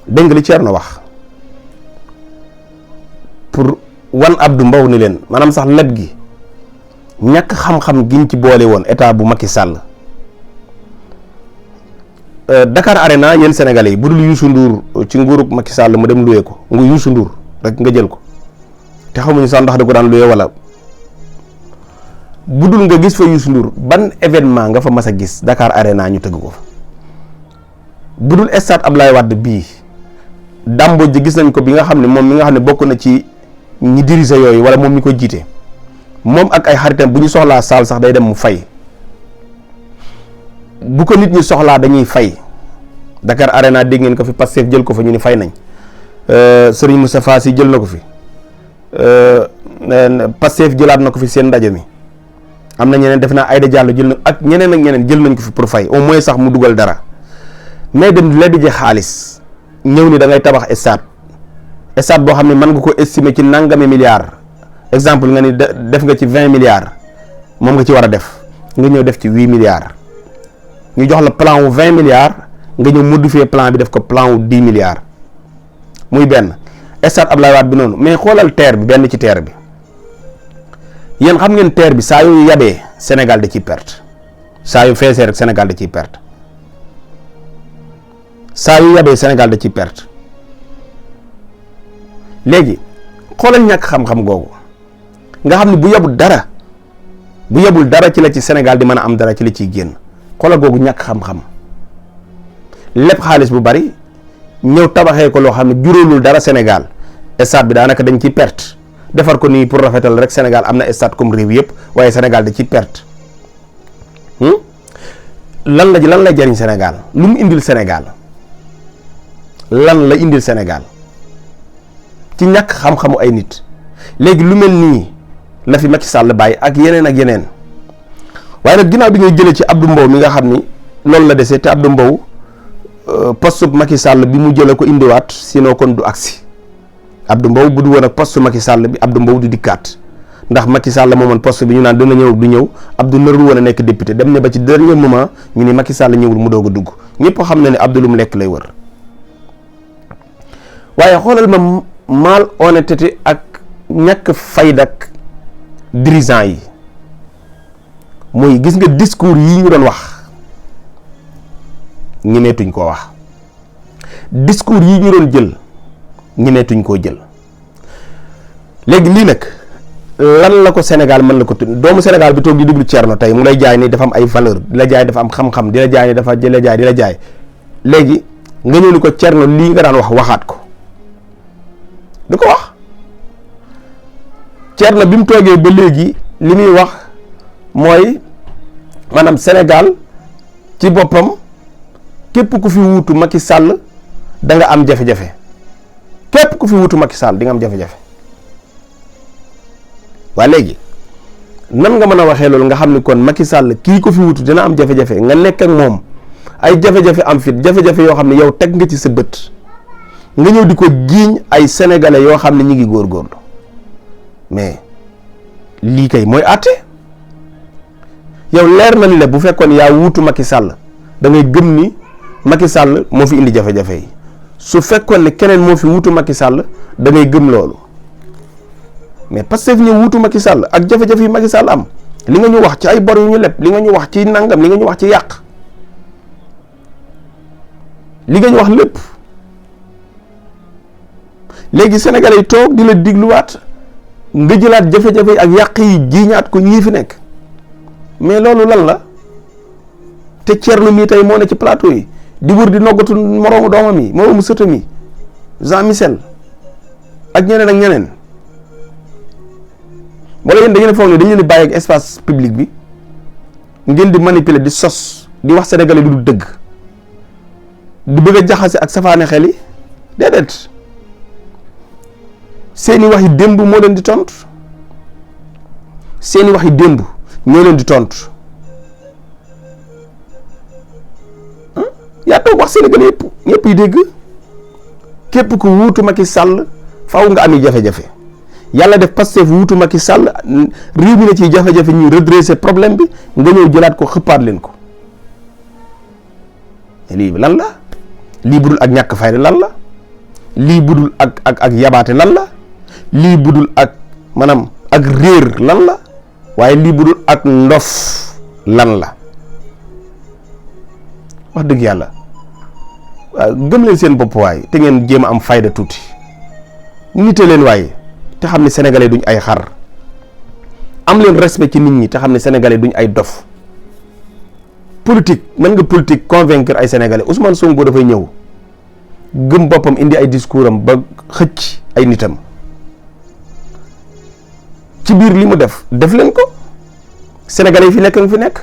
dégg nga li Thierno wax pour wan Abdou Mbow ni leen maanaam sax leb gi ñàkk xam-xam giñ ci boole woon état bu Macky Sall. Dakar Arena yéen Sénégalais yi bu dul Youssou Ndour ci nguurug Macky Sall mu dem loué ko ngu Youssou Ndour rek nga jël ko te xamuñu sax ndax da ko daan loué wala bu dul nga gis fa Youssou Ndour ban événement nga fa mas a gis Dakar Arena ñu tëgg ko fa bu dul stade Ablaye Wade bii Dambo ji gis nañ ko bi nga xam ne moom mi nga xam ne bokk na ci ñi diriger yooyu wala moom mi ko jiite moom ak ay xaritam bu ñu soxlaa saal sax day dem mu fay. bu ko nit ñi soxlaa dañuy fay Dakar Arena dégg ngeen ko fi Pastef jël ko fa ñu ni fay nañ Serigne Moustapha Sy jël na ko fi Pastef jëlaat na ko fi seen ndaje mi am na ñeneen def naa Aïda Diallo jël na ak ñeneen jël nañ ko fi pour fay au moins sax mu dugal dara mais dem lebi ji xaalis ñëw ni da ngay tabax stade boo xam ne mën nga ko estimer ci nangami milliards exemple nga ni def nga ci 20 milliards moom nga ci war a def nga ñëw def ci 8 milliards ñu jox la plan wu 20 milliards nga ñëw modifier plan bi def ko plan wu 10 milliards muy benn. stade Abdoulaye Wade bi noonu mais xoolal terre bi benn ci terre bi yéen xam ngeen terre bi saa yu yabee Sénégal da ciy perte saa yu feesee rek Sénégal da ciy perte saa yu yabee Sénégal da ciy perte léegi xoolal ñàkk xam-xam googu nga xam ne bu yabul dara ci la ci Sénégal di mën a am dara ci la ciy génn xoolal googu ñàkk xam-xam lépp xaalis bu bari ñëw tabaxee ko loo xam ne juróolul dara Sénégal stade bi daanaka dañ ciy perte defar ko nii pour rafetal rek Sénégal am na stade comme réew yëpp waaye Sénégal da ciy perte lan lay jariñ Sénégal lu mu indil Sénégal lan la indil Sénégal ci ñàkk xam-xamu ay nit léegi lu mel nii la fi Macky Sall bàyyi ak yeneen waaye nag ginnaaw bi ngay jëlee ci Abdou Mbow mi nga xam ni loolu la desee te Abdou Mbow poste Macky Sall bi mu jëlee ko indiwaat sinon kon du agsi Abdou Mbow bu du woon ak poste Macky Sall bi Abdou Mbow du dikkaat ndax Macky Sall moomoon poste bi ñu naan dina ñëw du ñëw Abdou narul woon a nekk député dem ne ba ci dernier moment ñu ni Macky Sall ñëwul mu doog a dugg ñëpp xam na ne Abdou lu mu lekk lay wër waaye xoolal ma malhonnêteté ak ñàkk fayda ak dirigeant yi mooy gis nga discours yi ñu doon wax ñemeetuñ koo wax discours yi ñu doon jël ñemeetuñ koo jël léegi lii nag lan la ko Sénégal mën la ko tudd doomu Sénégal bi toog di déglu Thierno tey mu lay jaay ni dafa am ay valeur di la jaay dafa am xam-xam di la jaay ni dafa di la jaay léegi nga ñëw ni ko Thierno lii nga daan wax waxaat ko du ko wax Thierno bi mu toogee ba léegi li muy wax mooy maanaam Sénégal ci boppam képp ku fi wuutu Macky Sall da nga am jafe-jafe képp ku fi wuutu Macky Sall di nga am jafe-jafe waa léegi nan nga mën a waxee loolu nga xam ni kon Macky Sall kii ko fi wuutu dina am jafe-jafe nga nekk ak moom ay jafe-jafe am fit jafe-jafe yoo xam ne yow teg nga ci sa bët nga ñëw di ko jiiñ ay sénégalais yoo xam ne ñi ngi góorgóorlu mais lii kay mooy àtte yow leer na ni la bu fekkoon yaa wuutu Macky Sall da ngay gëm ni Macky Sall moo fi indi jafe-jafe yi su fekkoon ne keneen moo fi wuutu Macky Sall da ngay gëm loolu mais Pastef ñëw wuutu Macky Sall ak jafe-jafe yi Macky Sall am li nga ñu wax ci ay bor yu ñu leb li nga ñu wax ci nangam li nga ñu wax ci yàq li nga ñu wax lépp léegi sénégalais yi toog di la digluwaat nga jëlaat jafe-jafe yi ak yàq yi jiiñaat ko ñii fi nekk mais loolu lan la te Thierno mii tey moo ne ci plateau yi di wër di noggatu moroomu doomam yi moroomu sëtam yi Jean Michel ak ñeneen wala yéen da ngeen foog ne dañu leen di bàyyi ak espace public bi ngeen di manipuler di sos di wax sénégalais du dëgg di bëgg a jaxase ak safaane xel yi déedéet seeni wax yi démb moo leen di tontu seeni wax yi démb ñoo leen di tontu yaa toog wax sénégalais yëpp ñëpp yi dégg képp ku wuutu Macky Sall faaw nga ami jafe-jafe yàlla def Pastef wuutu Macky Sall réew mi na ci jafe-jafe ñu redresser problème bi nga ñëw jëlaat ko xëppaat leen ko lii lan la lii budul ak ñàkk fayda lan la lii budul ak yabaate lan la lii budul ak maanaam ak réer lan la waaye lii budul ak ndof lan la wax dëgg yàlla waaw gëm leen seen bopp waaye te ngeen jéem a am fayda tuuti nite leen waaye te xam ne sénégalais duñ ay xar am leen respect ci nit ñi te xam ne sénégalais duñ ay dof politique mën nga politique convaincre ay sénégalais Ousmane Sonko dafay ñëw gëm boppam indi ay discours am ba xëcc ay nitam ci biir li mu def leen ko sénégalais yi fi nekk nga fi nekk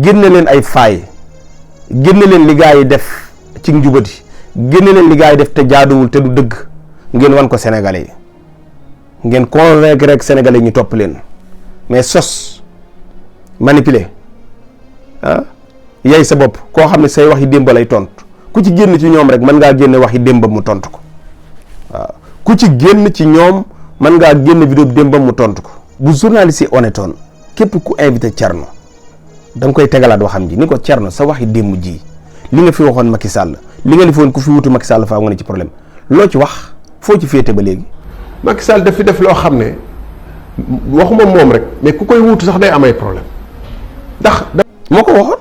génne leen ay faay génne leen li gaa yi def ci njubati génne leen li gaa yi def te jaaduwul te du dëgg ngeen wan ko sénégalais yi ngeen convaincre rek sénégalais ñu topp leen mais sos manipuler yay sa bopp koo xam ne say waxi démb lay tontu ku ci génn ci ñoom rek mën ngaa génne waxi démbam mu tontu ko waaw ku ci génn ci ñoom mën ngaa génn vidéo démbam mu tontu ko bu journaliste yi honnête woon képp ku invité Thierno da nga koy tegalaat waxam ji ni ko Thierno sa waxi démb ji li nga fi waxoon Macky Sall li nga li fi woon ku fi wutu Macky Sall faa nga ne ci problème loo ci wax foo ci féete ba léegi. Macky Sall daf fi def loo xam ne waxuma moom rek mais ku koy wuutu sax day amay problème ndax. moo ko waxoon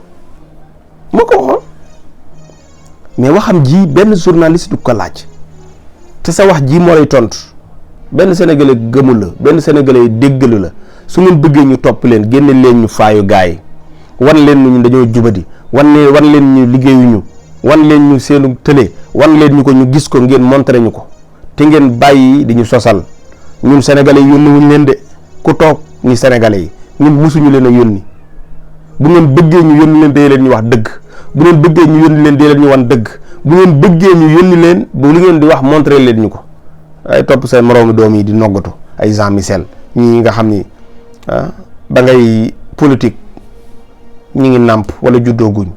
mais waxam ji benn journaliste du ko laaj te sa wax ji moo lay tontu benn sénégalais gëmul la benn sénégalais déggalu la su ngeen bëggee ñu topp leen génne leen ñu faayu gaay yi wan leen ñu dañoo jubadi wan leen ñu liggéeyuñu wan leen ñu seenu tële wan leen ñu ko ñu gis ko ngeen montré ñu ko te ngeen bàyyi di ñu sosal ñun sénégalais yi yónni wuñ leen de ku toog ni sénégalais yi ñun musuñu leen a yónni bu ngeen bëggee ñu yónni leen dee leen ñu wax dëgg bu ngeen bëggee ñu yónni leen dee leen ñu wan dëgg bu ngeen bëggee ñu yónni leen bu li ngeen di wax montré leen ñu ko ay topp seen moroomi doom yi di noggatu ay Jean Michel ñii nga xam ni ba ngay politique ñi ngi nàmp wala juddooguñ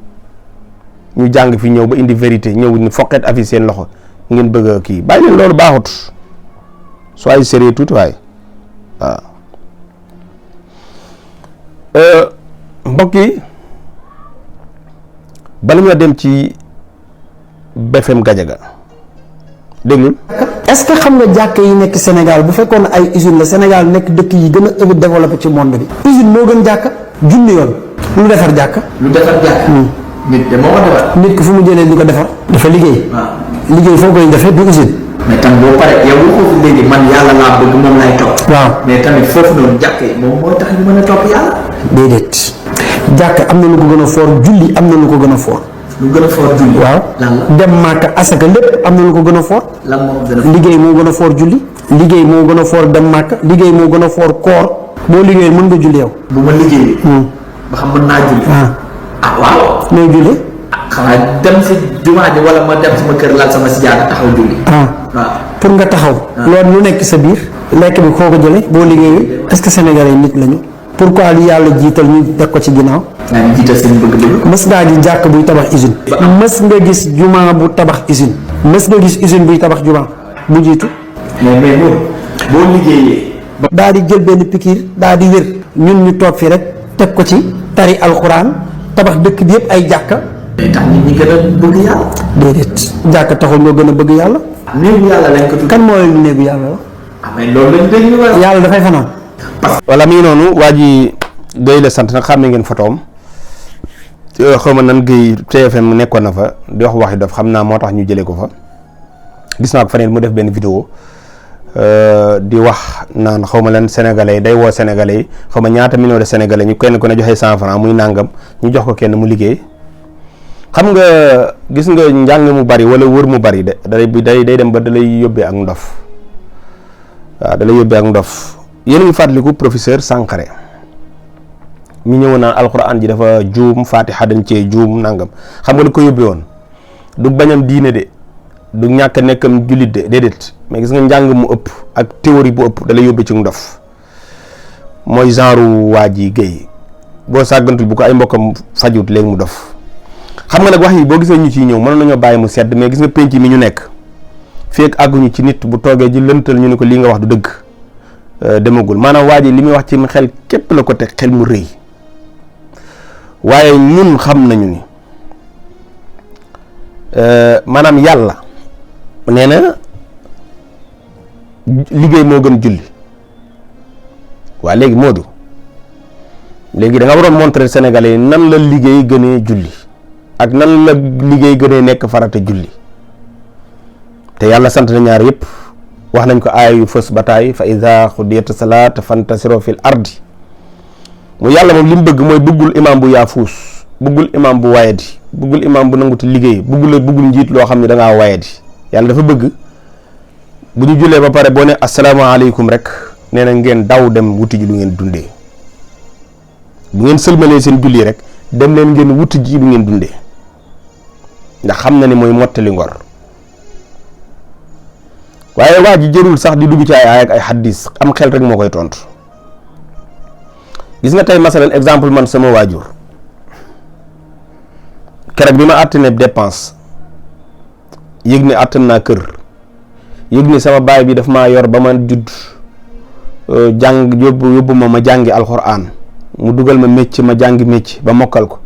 ñu jàng fi ñëw ba indi vérité ñëw ni foqet affiche seen loxo ngeen bëgg a kii bàyyi leen loolu baaxut soyez sérieux tuuti waaye waaw mbokk yi bala ñoo dem ci BFM Gadiaga déglul. est-ce que xam nga jàkk yi nekk Sénégal bu fekkoon ay usine la Sénégal nekk dëkk yi gën a développé ci monde bi usine moo gën jàkka junni yoon lu defar jàkka. nit de moo ko defar. nit ki fu mu jëlee li ko defar. dafa liggéey. liggéey foo koy defee du usine. mais tam boo paree yow bu ko léegi man yàlla laa bëgg moom lay topp. waaw mais tamit foofu noonu jàkk yi moom moo tax ñu mën a topp yàlla. déedéet jàkk am na lu ko gën a foor julli am na lu ko gën a foor. lu gën a foor julli. waaw lan la dem Màkka asaka lépp am na lu ko gën a foor. lan moo gën a foor liggéey moo gën a foor julli. liggéey moo gën a foor dem Màkka liggéey moo gën a foor koor boo liggéey mën nga julli yow. bu ma liggéeyee. ba xam mën naa julli. waaw. nooy julli. xanaa dem si jumaa ji wala ma dem sama kër laal sama sijaada taxaw julli. waaw pour nga taxaw. loolu lu nekk sa biir. lekk bi koo ko jëlee boo liggéeyee est-ce que sénégalais yi nit lañu. pourquoi li yàlla jiital ñu teg ko ci ginnaaw. naa ñu jiital seen bëgg-bëgg. mës ngaa gis jàkk buy tabax usine. mës nga gis jumaa bu tabax usine. mës nga gis usine buy tabax jumaa bu jiitu. mais moom boo liggéeyee. daa di jël benn pikiir daa di wér. ñun ñu toog fii rek teg ko ci tari alxuraan tabax dëkk bi yëpp ay jàkka. tax nit ñi gën a bëgg yàlla. déedéet jàkka taxul ñoo gën a bëgg yàlla. néegu yàlla lañ ko tudd. kan moo leen néegu yàlla la. mais loolu lañ dégg ñu yàlla dafay fanaan. wala mi ngi noonu waa ji Guèye la sant nag xam ne ngeen photoom xaw ma nan Guèye TFM nekkoon na fa di wax waxi dof xam naa moo tax ñu jëlee ko fa gis naa ko faneen mu def benn vidéo di wax naan xaw ma leen sénégalais yi day woo sénégalais yi xaw ma ñaata millions de sénégalais ñu kenn ku ne joxe 100 francs muy nàngam ñu jox ko kenn mu liggéey xam nga gis nga njàng mu bari wala wër mu bari de day dem ba da lay yóbbee ak ndof waaw da lay yóbbee ak ndof yéen a ngi fàttaliku professeur Sankharé mi ñëwoon naan alxuraan ji dafa juum Fatiha dañ cee juum nangam xam nga li ko yóbbee woon du bañam diine de du ñàkk a nekkam jullit de déedéet mais gis nga njàng mu ëpp ak théorie bu ëpp da lay yóbbee ci ndof mooy genre waa ji Guèye boo sàggantul bu ko ay mbokkam fajut léegi mu dof xam nga nag wax yi boo gisee ñu ciy ñëw mënoon nañoo bàyyi mu sedd mais gis nga penc mi ñu nekk feek àgguñu ci nit bu toogee ji lëntal ñu ne ko lii nga wax du dëgg demagul maanaam waa ji li muy wax ci xel képp la ko teg xel mu rëy waaye ñun xam nañu ni maanaam yàlla nee na liggéey moo gën julli waa léegi Modou léegi da nga waroon montrer Sénégalais yi nan la liggéey gënee julli ak nan la liggéey gënee nekk farata julli te yàlla sant na ñaar yëpp wax nañ ko aaya yu fës bataay fa iza xudiyat salaat fantasiru fil ardi mu yàlla moom li mu bëgg mooy bëggul imam bu yaafuus bëggul imam bu wayadi bëggul imam bu nanguti liggéey bëggul njiit loo xam ne da ngaa wayadi yàlla dafa bëgg bu ñu jullee ba pare boo ne asalaamaaleykum rek nee na ngeen daw dem wuti ji lu ngeen dundee bu ngeen sëlmalee seen julli rek dem leen ngeen wuti ji lu ngeen dundee ndax xam na ni mooy mottali ngor waaye waa ji jërul sax di dugg ci ay aay ak ay xaddis am xel rek moo koy tontu gis nga tey masalan exemple man sama waajur keroog bi ma àttane dépense yëg ne àttan naa kër yëg ne sama baay bi daf maa yor ba ma judd jàng yóbbu ma jàngi alxuraan mu dugal ma mécc ma jàngi mécc ba mokkal ko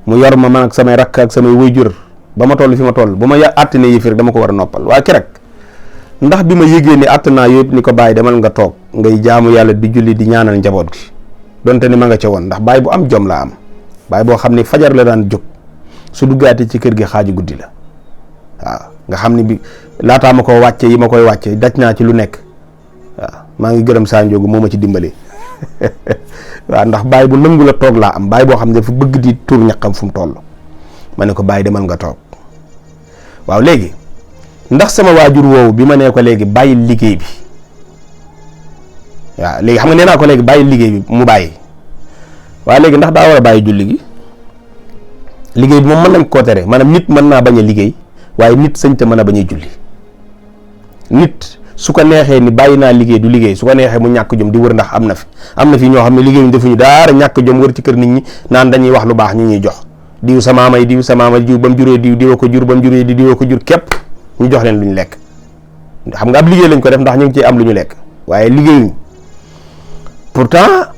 mu yor ma man ak samay rakk ak samay waajur ba ma toll fi ma toll bu ma àttane yëf rek dama ko war a noppal waaye keroog ndax bi ma yëgee ni àtt naa yëpp ni ko bàyyi demal nga toog ngay jaamu yàlla di julli di ñaanal njaboot gi donte ni ma nga ca woon ndax baay bu am jom laa am baay boo xam ni fajar la daan jóg su duggaate ci kër gi xaaju guddi la waaw nga xam ni bi laataa ma ko wàcce yi ma koy wàcce daj naa ci lu nekk waaw maa ngi gërëm saa njóogu moo ma ci dimbali waaw ndax baay bu nangu la toog laa am baay boo xam ne dafa bëgg di tur ñaqam fu mu toll ma ne ko bàyyi demal nga toog waaw léegi ndax sama waajur woowu bi ma nee ko léegi bàyyi liggéey bi waaw léegi xam nga nee naa ko léegi bàyyi liggéey bi mu bàyyi waaye léegi ndax daa war a bàyyi julli gi liggéey bi moom mën nañ koo tere maanaam nit mën naa bañ a liggéey waaye nit sañ te mën a bañ a julli nit su ko neexee ni bàyyi naa liggéey du liggéey su ko neexee mu ñàkk jom di wër ndax am na fi ñoo xam ne liggéeyuñ defuñu daara ñàkk jom wër ci kër nit ñi naan dañuy wax lu baax ñu ñuy jox diw sa maamay diw sa maamay diw ba mu juree diwa ko jur ba mu juree diwa ko jur képp ñu jox leen lu ñu lekk xam nga ab liggéey lañ ko def ndax ñu ngi ciy am lu ñu lekk waaye liggéeyuñ pourtant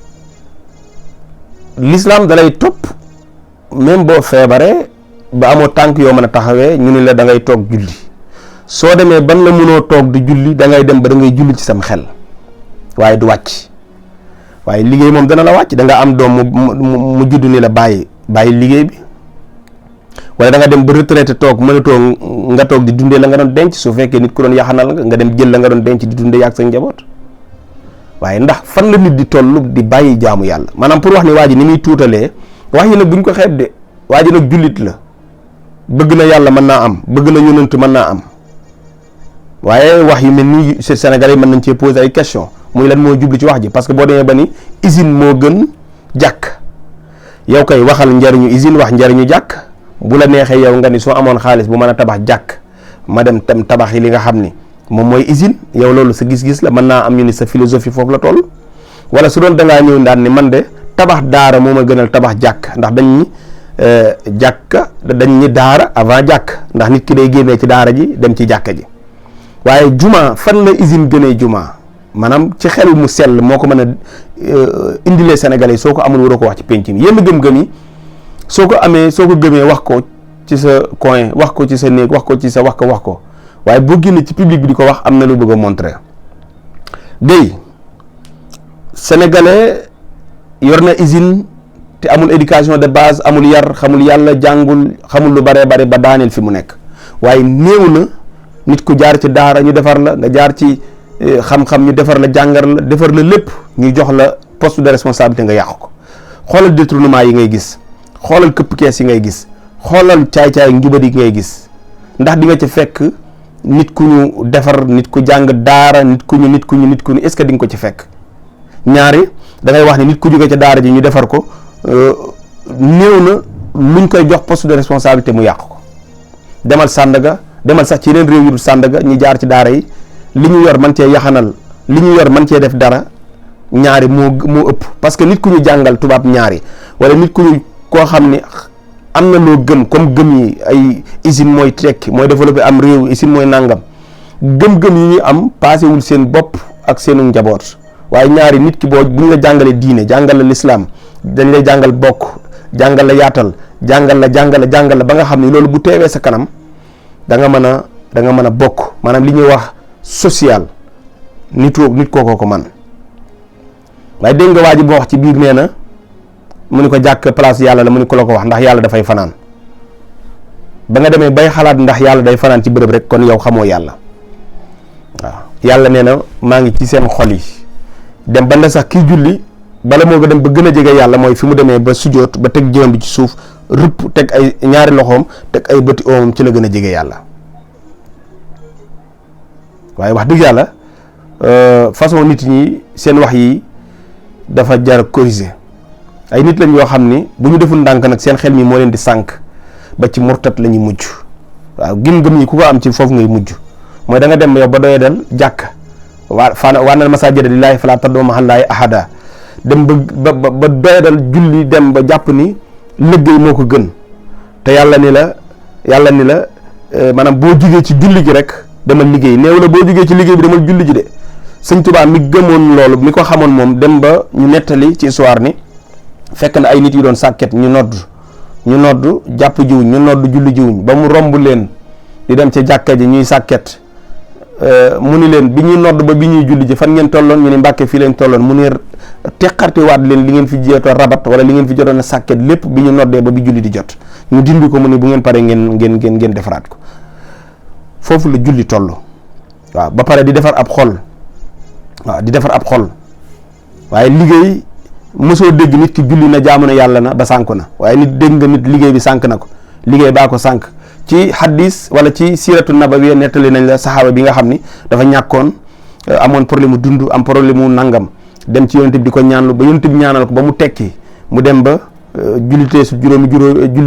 l'islam dalay topp même boo feebaree ba amoo tànk yoo mën a taxawee ñu ne la da ngay toog julli soo demee ban la mënoo toog di julli da ngay dem ba da ngay julli ci sam xel waaye du wàcc waaye liggéey moom dana la wàcc da nga am doom mu judd ni la bàyyi liggéey bi wala da nga dem ba retraité toog mënatoo nga toog di dundee la nga doon denc su fekkee nit ku doon yaxanal nga dem jël la nga doon denc di dundee ak sa njaboot waaye ndax fan la nit di toll di bàyyi jaamu yàlla maanaam pour wax ni waa ji ni muy tuutalee wax yi nag buñ ko xeeb de waa ji nag jullit la bëgg na yàlla mën naa am bëgg na yonent mën naa am waaye wax yu mel nii Sénégalais yi mën nañ cee poser ay question muy lan moo jublu ci wax ji parce que boo demee ba ni usine moo gën jàkk yow kay waxal njariñu usine wax njariñu jàkk bu la neexee yow nga ni soo amoon xaalis bu mën a tabax jàkk ma dem tam tabax yi li nga xam ni moom mooy usine yow loolu sa gis-gis la mën naa am ñu ni sa philosophie foofu la toll wala su doon dangaa ñëw daan ni man de tabax daara moo ma gënal tabax jàkk ndax dañ ni jàkka dañ ni daara avant jàkk ndax nit ki day génnee ci daara ji dem ci jàkka ji waaye juma fan la usine gënee juma maanaam ci xel mu sell moo ko mën a indilee Sénégalais yi soo ko amul waroo ko wax ci penc mi yenn gëm-gëm yi soo ko amee soo ko gëmee wax ko ci sa coin wax ko ci sa néeg wax ko ci sa wax ko waaye boo génnee ci public bi di ko wax am na lu bëgg a montrer day Sénégalais yor na usine te amul éducation de base amul yar xamul yàlla jàngul xamul lu bare bare ba daaneel fi mu nekk waaye néew na nit ku jaar ci daara ñu defar la nga jaar ci xam-xam ñu defar la jàngar la defar la lépp ñu jox la poste de responsabilité nga yàq ko xoolal détournement yi ngay gis xoolal këpp kees yi ngay gis xoolal caay-caay njubadi ngay gis ndax di nga ci fekk nit ku ñu defar nit ku jàng daara nit ku ñu est-ce que di nga ko ci fekk ñaari da ngay wax ni nit ku jóge ca daara ji ñu defar ko néew na luñ koy jox poste de responsabilité mu yàq ko demal Sandaga demal sax ci yeneen réew yu dul Sandaga ñi jaar ci daara yi li ñu yor man cee yaxanal li ñu yor man cee def dara ñaari moo ëpp parce que nit ku ñu jàngal tubaab ñaari wala nit ku ñu koo xam ni am na loo gëm comme gëm yi ay usine mooy tekki mooy développé am réew usine mooy nangam gëm-gëm yi ñu am paasewul seen bopp ak seenu njaboot waaye ñaari nit ki boo buñ la jàngalee diine jàngal la lislaam dañ lay jàngal bokk jàngal la yaatal jàngal la ba nga xam ne loolu bu teewee sa kanam da nga mën a bokk maanaam li ñuy wax social nit kookoo ko man waaye dégg nga waa ji boo wax ci biir nee na mu ni ko jàkk place yàlla la mu ni ko la ko wax ndax yàlla dafay fanaan ba nga demee bay xalaat ndax yàlla day fanaan ci bërëb rek kon yow xamoo yàlla waaw yàlla nee na maa ngi ci seen xol yi dem ba ne sax kii julli bala moo nga dem ba gën a jege yàlla mooy fi mu demee ba sujjóot ba teg jëm bi ci suuf rëpp teg ay ñaari loxoom teg ay bëti oomam ci la gën a jege yàlla waaye wax dëgg yàlla façon nit ñi seen wax yi dafa jar corriger ay nit lañ yoo xam ni bu ñu deful ndànk nag seen xel mi moo leen di sànk ba ci murtat la ñuy mujj waaw gëm-gëm yi ku ko am ci foofu ngay mujj mooy da nga dem yow ba doyee dal jàkk waa nal masaajida lillaahi falaa tad'uu ma'a llaahi ahadaa dem ba doyee dal julli dem ba jàpp ni liggéey moo ko gën te yàlla ni la maanaam boo jugee ci julli gi rek demal liggéey néew la boo jugee ci liggéey bi demal julli ji de sëñ Tuubaa mi gëmoon loolu mi ko xamoon moom dem ba ñu nettali ci histoire ni fekk na ay nit yu doon sàkket ñu nodd jàpp jiwuñ ñu nodd julli jiwuñ ba mu romb leen di dem ca jàkka ji ñuy sàkket mu ni leen bi ñuy nodd ba bi ñuy julli ji fan ngeen tolloon ñu ni Mbàkke fii leen tolloon mu ni teqarti waat leen li ngeen fi jotoon rabat wala li ngeen fi jotoon a sàkket lépp bi ñu noddee ba bi julli di jot ñu dindi ko mu ni bu ngeen paree ngeen defaraat ko foofu la julli toll waaw ba pare di defar ab xol waaye liggéey mosoo dégg nit ki julli na jaamu na yàlla na ba sànku na waaye nit dégg nga nit liggéey bi sànk na ko liggéey baa ko sànk ci hadis wala ci siiratu nabawiya nettali nañ la saxaaba bi nga xam ni dafa ñàkkoon amoon problème mu dund am problème mu nangam dem ci yonent bi di ko ñaanlu ba yonent bi ñaanal ko ba mu tekki mu dem ba jullitee su julli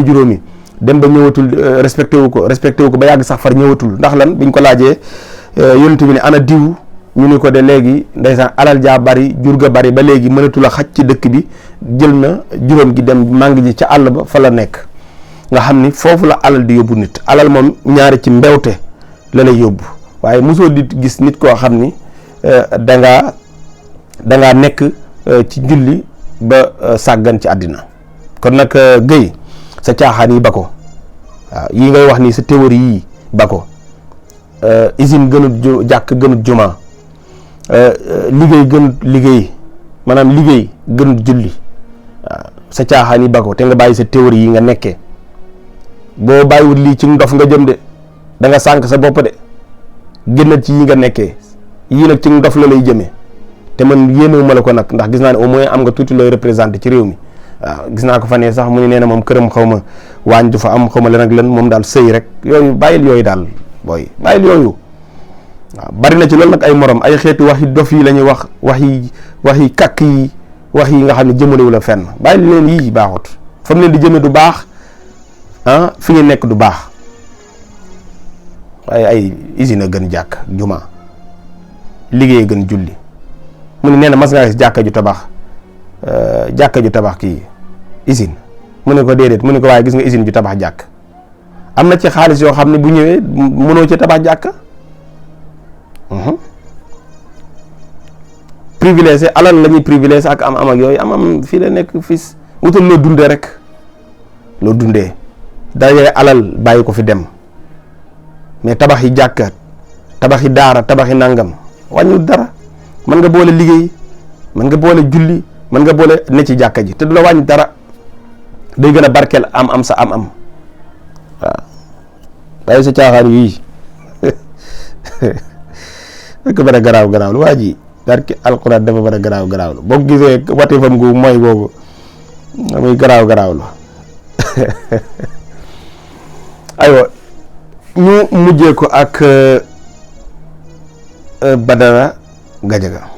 juróomi dem ba ñëwatul respecté wu ko ba yàgg sax far ñëwatul ndax lan biñ ko laajee yonent bi ne ana diw ñu ni ko de léegi ndeysaan alal jaa bari jur ga bari ba léegi mënatul a xaj ci dëkk bi jël na juróom gi dem màng ji ca àll ba fa la nekk nga xam ni foofu la alal di yóbbu nit alal moom ñaari ci mbewte la lay yóbbu waaye mosoo di gis nit koo xam ni dangaa nekk ci julli ba sàggan ci àddina kon nag Guèye sa caaxaan yi ba ko waaw yii ngay wax ni sa théorie yii ba ko usine gënut jàkk gënut juma liggéey gënut liggéey maanaam liggéey gënut julli waaw sa caaxaan yi ba ko te nga bàyyi sa théorie yi nga nekkee boo bàyyiwut lii ci ndof nga jëm de da nga sànq sa bopp de génnal ci yi nga nekkee yii nag ci ndof la lay jëmee te man yéenewuma la ko nag ndax gis naa ne au moins am nga tuuti looy représenté ci réew mi waaw gis naa ko fa ne sax mu ni nee na moom këram xaw ma waañ du fa am xaw ma len ak len moom daal sëy rek yooyu bàyyil yooyu daal booy bàyyil yooyu waaw bari na ci loolu nag ay morom ay xeetu wax yi dof yi la ñuy wax yi kàkk yi wax yi nga xam ne jëmalewu la fenn bàyyil leen yii baaxut fa mu leen di jëme du baax fi ñu nekk du baax waaye ay usine a gën jàkk juma liggéey gën julli mu ne nee na mas ngaa gis jàkka ju tabax kii usine mu ne ko déedéet mu ne ko waaye gis nga usine ju tabax jàkk am na ci xaalis yoo xam ne bu ñëwee mënoo ci tabax jàkka privilégié alal la ñuy privilégié ak am ak yooyu am fii la nekk fii wutal loo dundee rek loo dundee dajee alal bàyyi ko fi dem mais tabax yi jàkka tabax yi daara tabax yi nangam wàññiwul dara mën nga boole liggéey mën nga boole julli mën nga boole ne ci jàkka ji te du la wàññi dara day gën a barkeel am sa am waaw bàyyi sa caaxaan yii ak bara garaaw lu waa ji barke alxuraan dafa bara garaaw lu boo gisee wate fam gu mooy boobu muy garaaw lu aywa ñu mujjee ko ak Badara Gajaga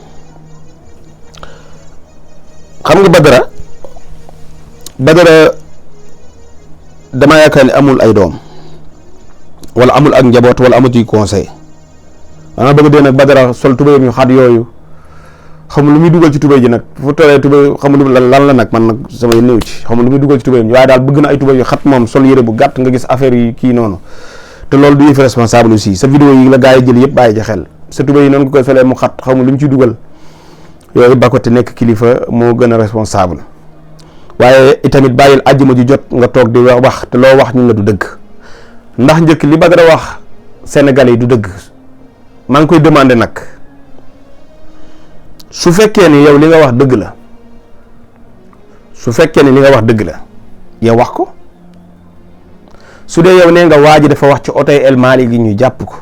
xam nga Badara dama yaakaar ni amul ay doom wala amul ak njaboot wala amatuy conseil danga bëgg dee nag Badara sol tubéyam yu xat yooyu xamul lu muy dugal ci tubéy ji nag fu tollee tubéy xamul lan la nag man nag samay néew ci xamul lu muy dugal ci tubéyam ji waaye daal bëgg na ay tubéy yu xat moom sol yére bu gàtt nga gis affaire yi kii noonu te loolu du yëf responsable aussi sa vidéo yi la gaa yi jël yëpp bàyyi ci xel sa tubéy yi noonu nga koy solee mu xat xamul lu mu ciy dugal yooyu ba ko te nekk kilifa moo gën a responsable waaye itamit bàyyil àjjuma ju jot nga toog di wax te loo wax ñun la du dëgg ndax njëkk li Badara wax Sénégalais yi du dëgg maa ngi koy demandé nag su fekkee ni yow li nga wax dëgg la yow wax ko su dee yow nee nga waaji dafa wax ci oto El Mali gi ñu jàpp ko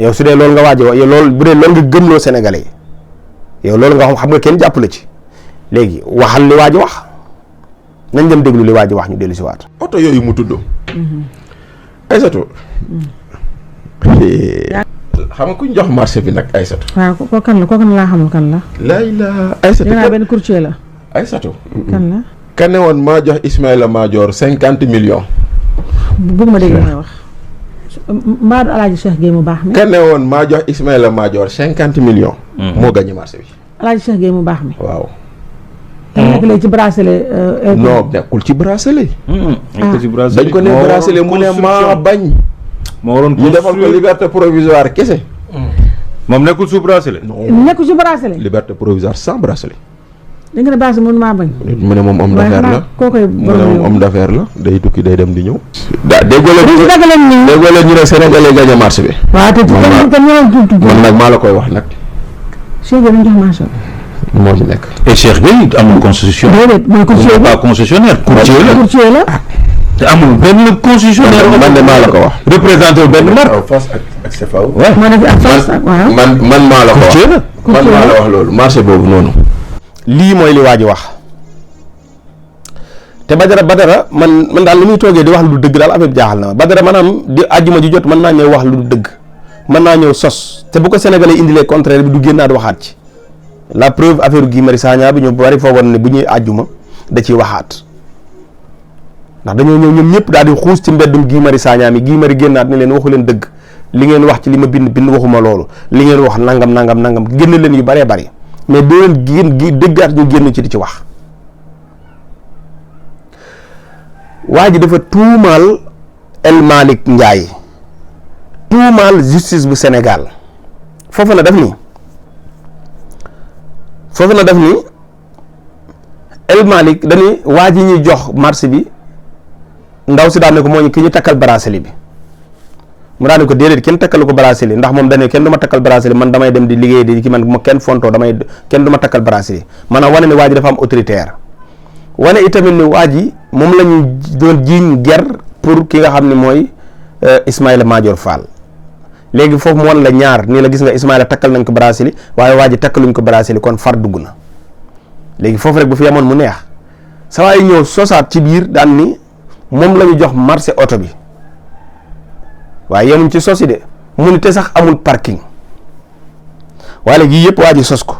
yow su dee loolu nga waaji wax yow loolu bu dee loolu nga gëmloo Sénégalais yi yow loolu nga xam nga kenn jàpp la ci léegi waxal li waaji wax nañ dem déglu li waaji wax ñu dellu si waat. oto yooyu mu tudd. Aïssatou. xam nga ku ñu jox marché bi nag Aïssatou. waaw kooku kan laa xamul kan la. Aïssatou dinaa benn courtier la. Aïssatou. kan la. ka ne woon maa jox Ismaïla Madior 50 millions. bëgg ma dégg may wax. Mbadou Alaaji Cheikh Gueye mu baax mi. ka ne woon maa jox Ismaïla Madior 50 millions. moo gagné marché bi. Alaaji Cheikh Gueye mu baax mi. waaw. kan nekk léegi ci bracelet. non nekkul ci bracelet. dañ ko ne bracelet mu ne maa bañ. moo waroon ñu defal ko liberté provisoire kese. moom nekkul sous bracelet. nekkul ci bracelet. liberté provisoire sans bracelet. da nga ne bracelet mun maa bañ. mu ne moom homme d'affaires la kookoy mu ne moom homme d'affaires la day tukki day dem di ñëw. déggoo leen ñu ne Sénégalais gagné marché bi. waaw te man nag maa la koy wax nag. Cheikh bi dañu jox marché bi. moo ci nekk. et Cheikh bi amul concession. déedéet mooy courtier pas concessionnaire. courtier la. te amul benn concessionnaire. man de maa la ko wax. représenté benn marque. Fass ak CFAO. moo def ak Fass waaw. man maa la ko wax. man maa la wax loolu marché boobu noonu. lii mooy li waa ji wax te Badara man daal li muy toogee di wax lu dëgg daal affaire bi jaaxal na ma Badara maanaam di àjjuma ji jot mën naa ñëw wax lu dëgg mën naa ñëw sos te bu ko Sénégalais indilee contraire bi du génnaat waxaat ci la preuve affaire Guy Marius Sagna bi ñu bari foogoon ne bu ñuy àjjuma da ciy waxaat ndax dañoo ñëw ñoom ñëpp daal di xuus ci mbeddum Guy Marius Sagna mi Guy Marius génnaat ne leen waxu leen dëgg li ngeen wax ci li ma bind waxuma loolu li ngeen wax nangam génn leen yu baree bari mais doo leen génn gi dëggaat ñu génn ci di ci wax waa ji dafa tuumaal El Malick Ndiaye tuumaal justice bu Sénégal foofu na def ni El Malick dañuy waa ji ñuy jox marché bi ndaw si daan ne ko moo ñu ki ñu takkal bracelet bi mu daan ne ko déedéet kenn takkalu ko bracelet ndax moom dañu kenn du ma takkal bracelet man damay dem di liggéey di ki man ma kenn fontoo kenn du ma takkal bracelet maanaam wane ne waa ji dafa am autoritaire wane itamit ne waa ji moom la ñu doon jiiñ ger pour ki nga xam ne mooy Ismaïla Madior Fall léegi foofu mu wan la ñaar nii la gis nga Ismaïla takkal nañ ko bracelet waaye waa ji takkaluñ ko bracelet kon far dugg na léegi foofu rek bu fi yemoon mu neex sa waay ñëw sosaat ci biir daan ni moom la ñu jox marché oto bi waaye yemuñ ci sosi de mu ni te sax amul parking waaye léegi yii yëpp waa ji sos ko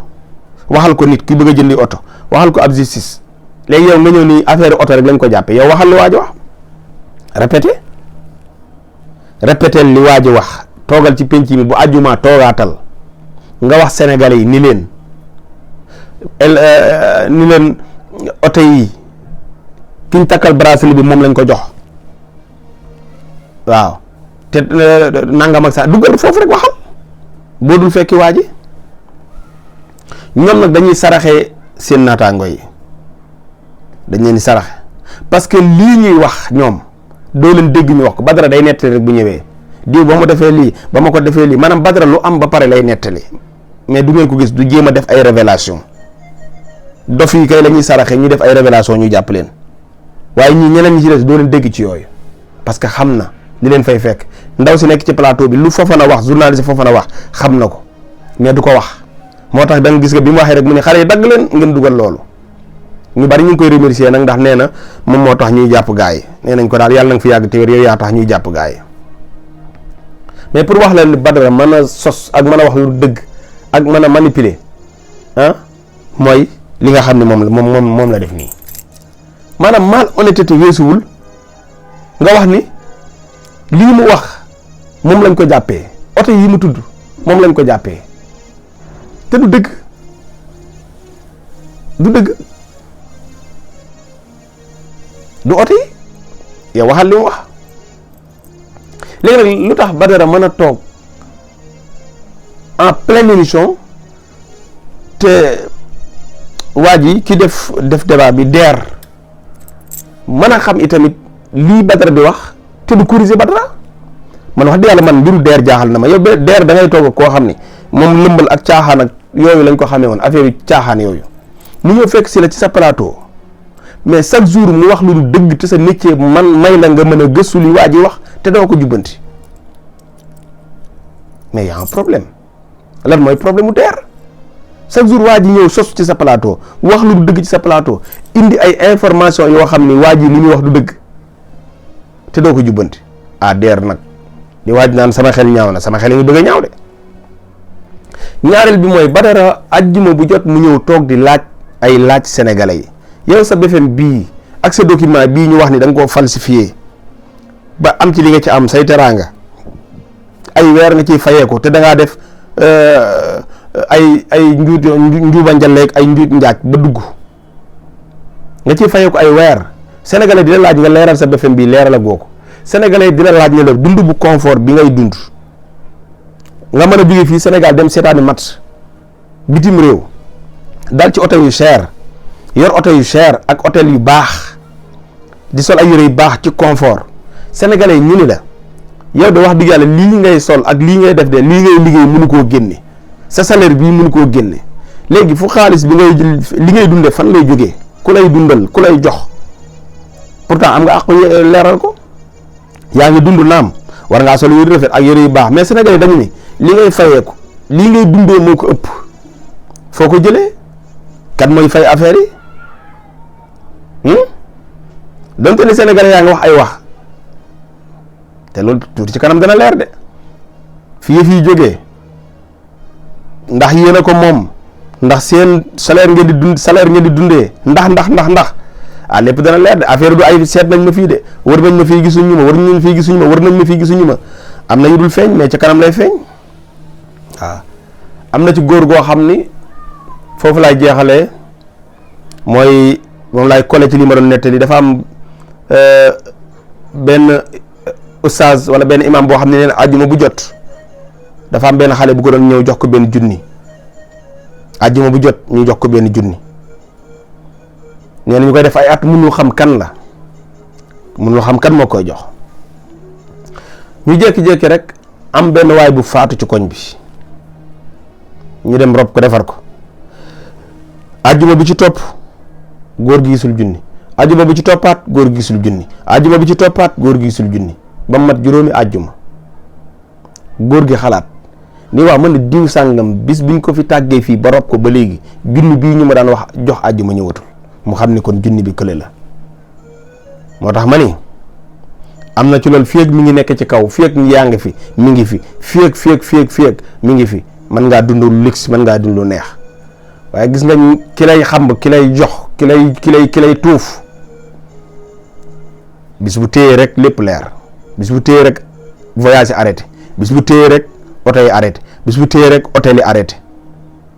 waxal ko nit ki bëgg a jëndi oto waxal ko ab justice léegi yow nga ñëw ni affaire oto rek lañ ko jàppee yow waxal li waa ji wax répété li waa ji wax toogal ci penc mi bu àjjuma toogaatal nga wax sénégalais yi ni leen oto yi kiñ takkal bracelet bi moom lañ ko jox waaw te nangam ak sax duggal foofu rek waxal boo dul fekki waa ji ñoom nag dañuy saraxee seen naataango yi dañ leen di saraxe parce que lii ñuy wax ñoom doo leen dégg ñu wax ko Badara day nettali rek bu ñëwee diw ba ma defee lii ba ma ko defee lii maanaam Badara lu am ba pare lay nettali mais du ngeen ko gis du jéem a def ay révélation dof yi kay la ñuy saraxe ñu def ay révélation ñu jàpp leen waaye ñii ñeneen ñi ci des doo leen dégg ci yooyu parce que xam na li leen fay fekk ndaw si nekk ci plateau bi lu Fofana wax journaliste Fofana wax xam na ko mais du ko wax moo tax da nga gis nga bi mu waxee rek mu ne xale yi dagg leen ngeen dugal loolu ñu bari ñu ngi koy remercier nag ndax nee na moom moo tax ñuy jàpp gaa yi nee nañ ko daal yàlla na nga fi yàgg te wér yow yaa tax ñuy jàpp gaa yi mais pour wax leen ni Badara mën a sos ak mën a wax lu dëgg ak mën a manipuler mooy li nga xam ne moom la def nii maanaam malhonnêteté weesuwul nga wax ni lii mu wax moom lañ ko jàppee oto yi mu tudd moom lañ ko jàppee te du dëgg du oto yi yow waxal li mu wax léegi nag lu tax Badara mën a toog en pleine émission te waa ji ki def débat bi DER mën a xam itamit lii Badara di wax te du corriger Badara man wax dëgg yàlla man mbiru DER jaaxal na ma yow DER da ngay toog koo xam ni moom lëmbal ak caaxaan ak yooyu lañ ko xamee woon affaire yu caaxaan yooyu mu ñëw fekk si la ci sa plateau mais chaque jour mu wax lu dëgg te sa métier man may la nga mën a gëstu li waa ji wax te doo ko jubbanti mais y a un problème lan mooy problème mu DER chaque jour waa ji ñëw sos ci sa plateau wax lu dëgg ci sa plateau indi ay information yoo xam ni waa ji li muy wax du dëgg te doo ko jubbanti DER nag di waa ji naan sama xel ñaaw na sama xel yi ngi bëgg a ñaaw de ñaareel bi mooy Badara ajjuma bu jot mu ñëw toog di laaj ay laaj sénégalais yi yow sa BFM bii ak sa document bii ñu wax ni da nga koo falsifié ba am ci li nga ci am say teraanga ay weer nga ciy fayee ko te da ngaa def ay njuuba njaleeg ay njuut njaaj ba dugg nga ciy fayee ko ay weer sénégalais di la laaj nga leeral sa BFM bi leeral a goo ko sénégalais di la laaj ne la dund bu confort bi ngay dund nga mën a jóge fii Sénégal dem seetaani match bitim réew dal ci hôtel yu cher yor hôtel yu cher ak hôtel yu baax di sol ay yére yu baax ci confort sénégalais ñu ni la yow de wax dëgg yàlla lii ngay sol ak lii ngay def de lii ngay liggéey mënu koo génne sa salaire bii mënu koo génne léegi fu xaalis bi ngay li ngay dunde fan lay jógee ku lay dundal ku lay jox pourtant am nga ak leeral ko yaa ngi dund naam war ngaa sol yére rafet ak yére yu baax mais sénégalais dañu ni li ngay fayeeku lii ngay dundee moo ko ëpp foo ko jëlee kat mooy fay affaire yi donte ni sénégalais yaa ngi wax ay wax te loolu tuuti ci kanam dana leer de fii yëf yi jógee ndax yéen a ko moom ndax seen salaire ngeen di dundee ndax ah lépp dana leer de affaire du ay seet nañ ma fii de wër nañ ma fii gisuñu ma wër nañ ma fii gisuñu ma wër nañ ma fii gisuñu ma am na yu dul feeñ mais ci kanam lay feeñ waaw am na ci góor goo xam ni foofu laay jeexalee mooy moom laay collé ci li ma doon nettali dafa am benn oustaz wala benn imam boo xam ne neen àjjuma bu jot dafa am benn xale bu ko doon ñëw jox ko benn junni àjjuma bu jot ñu jox ko benn junni nee na ñu koy def ay at mënul xam kan la mënul xam kan moo koy jox ñu jékki-jékki rek am benn waay bu faatu ci koñ bi ñu dem rob ko defar ko àjjuma bi ci topp góor gi gisul junni àjjuma bi ci toppaat góor gi gisul junni àjjuma bi ci toppaat góor gi gisul junni ba mat juróomi àjjuma góor gi xalaat ni waaw man ne diw sàngam bis biñ ko fi tàggee fii ba rob ko ba léegi junni bii ñu ma daan wax jox àjjuma ñëwatul mu xam ne kon junni bi kële la moo tax ma ni am na ci loolu fii ak mi ngi nekk ci kaw fii ak yaa ngi fi mi ngi fi fii ak mi ngi fi mën ngaa dund lu luxe mën ngaa dund lu neex waaye gis nga ki lay xamb ki lay jox ki lay tuuf bis bu téyee rek lépp leer bis bu téyee rek voyage yi arrêté bis bu téyee rek oto yi arrêté bis bu téyee rek hôtel yi arrêté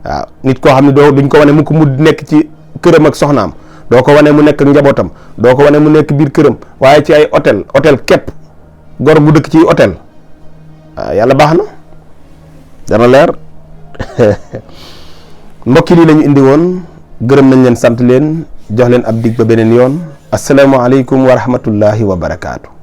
waaw nit koo xam ne duñ ko wane mu ko mu nekk ci këram ak soxnaam doo ko wane mu nekk ak njabootam doo ko wane mu nekk biir këram waaye ci ay hôtel képp gor bu dëkk ci hôtel waaw yàlla baax na dana leer mbokki lii lañu indi woon gërëm nañ leen sant leen jox leen ab dig ba beneen yoon asalaamaaleykum wa rahmatullahi wa barakaatu.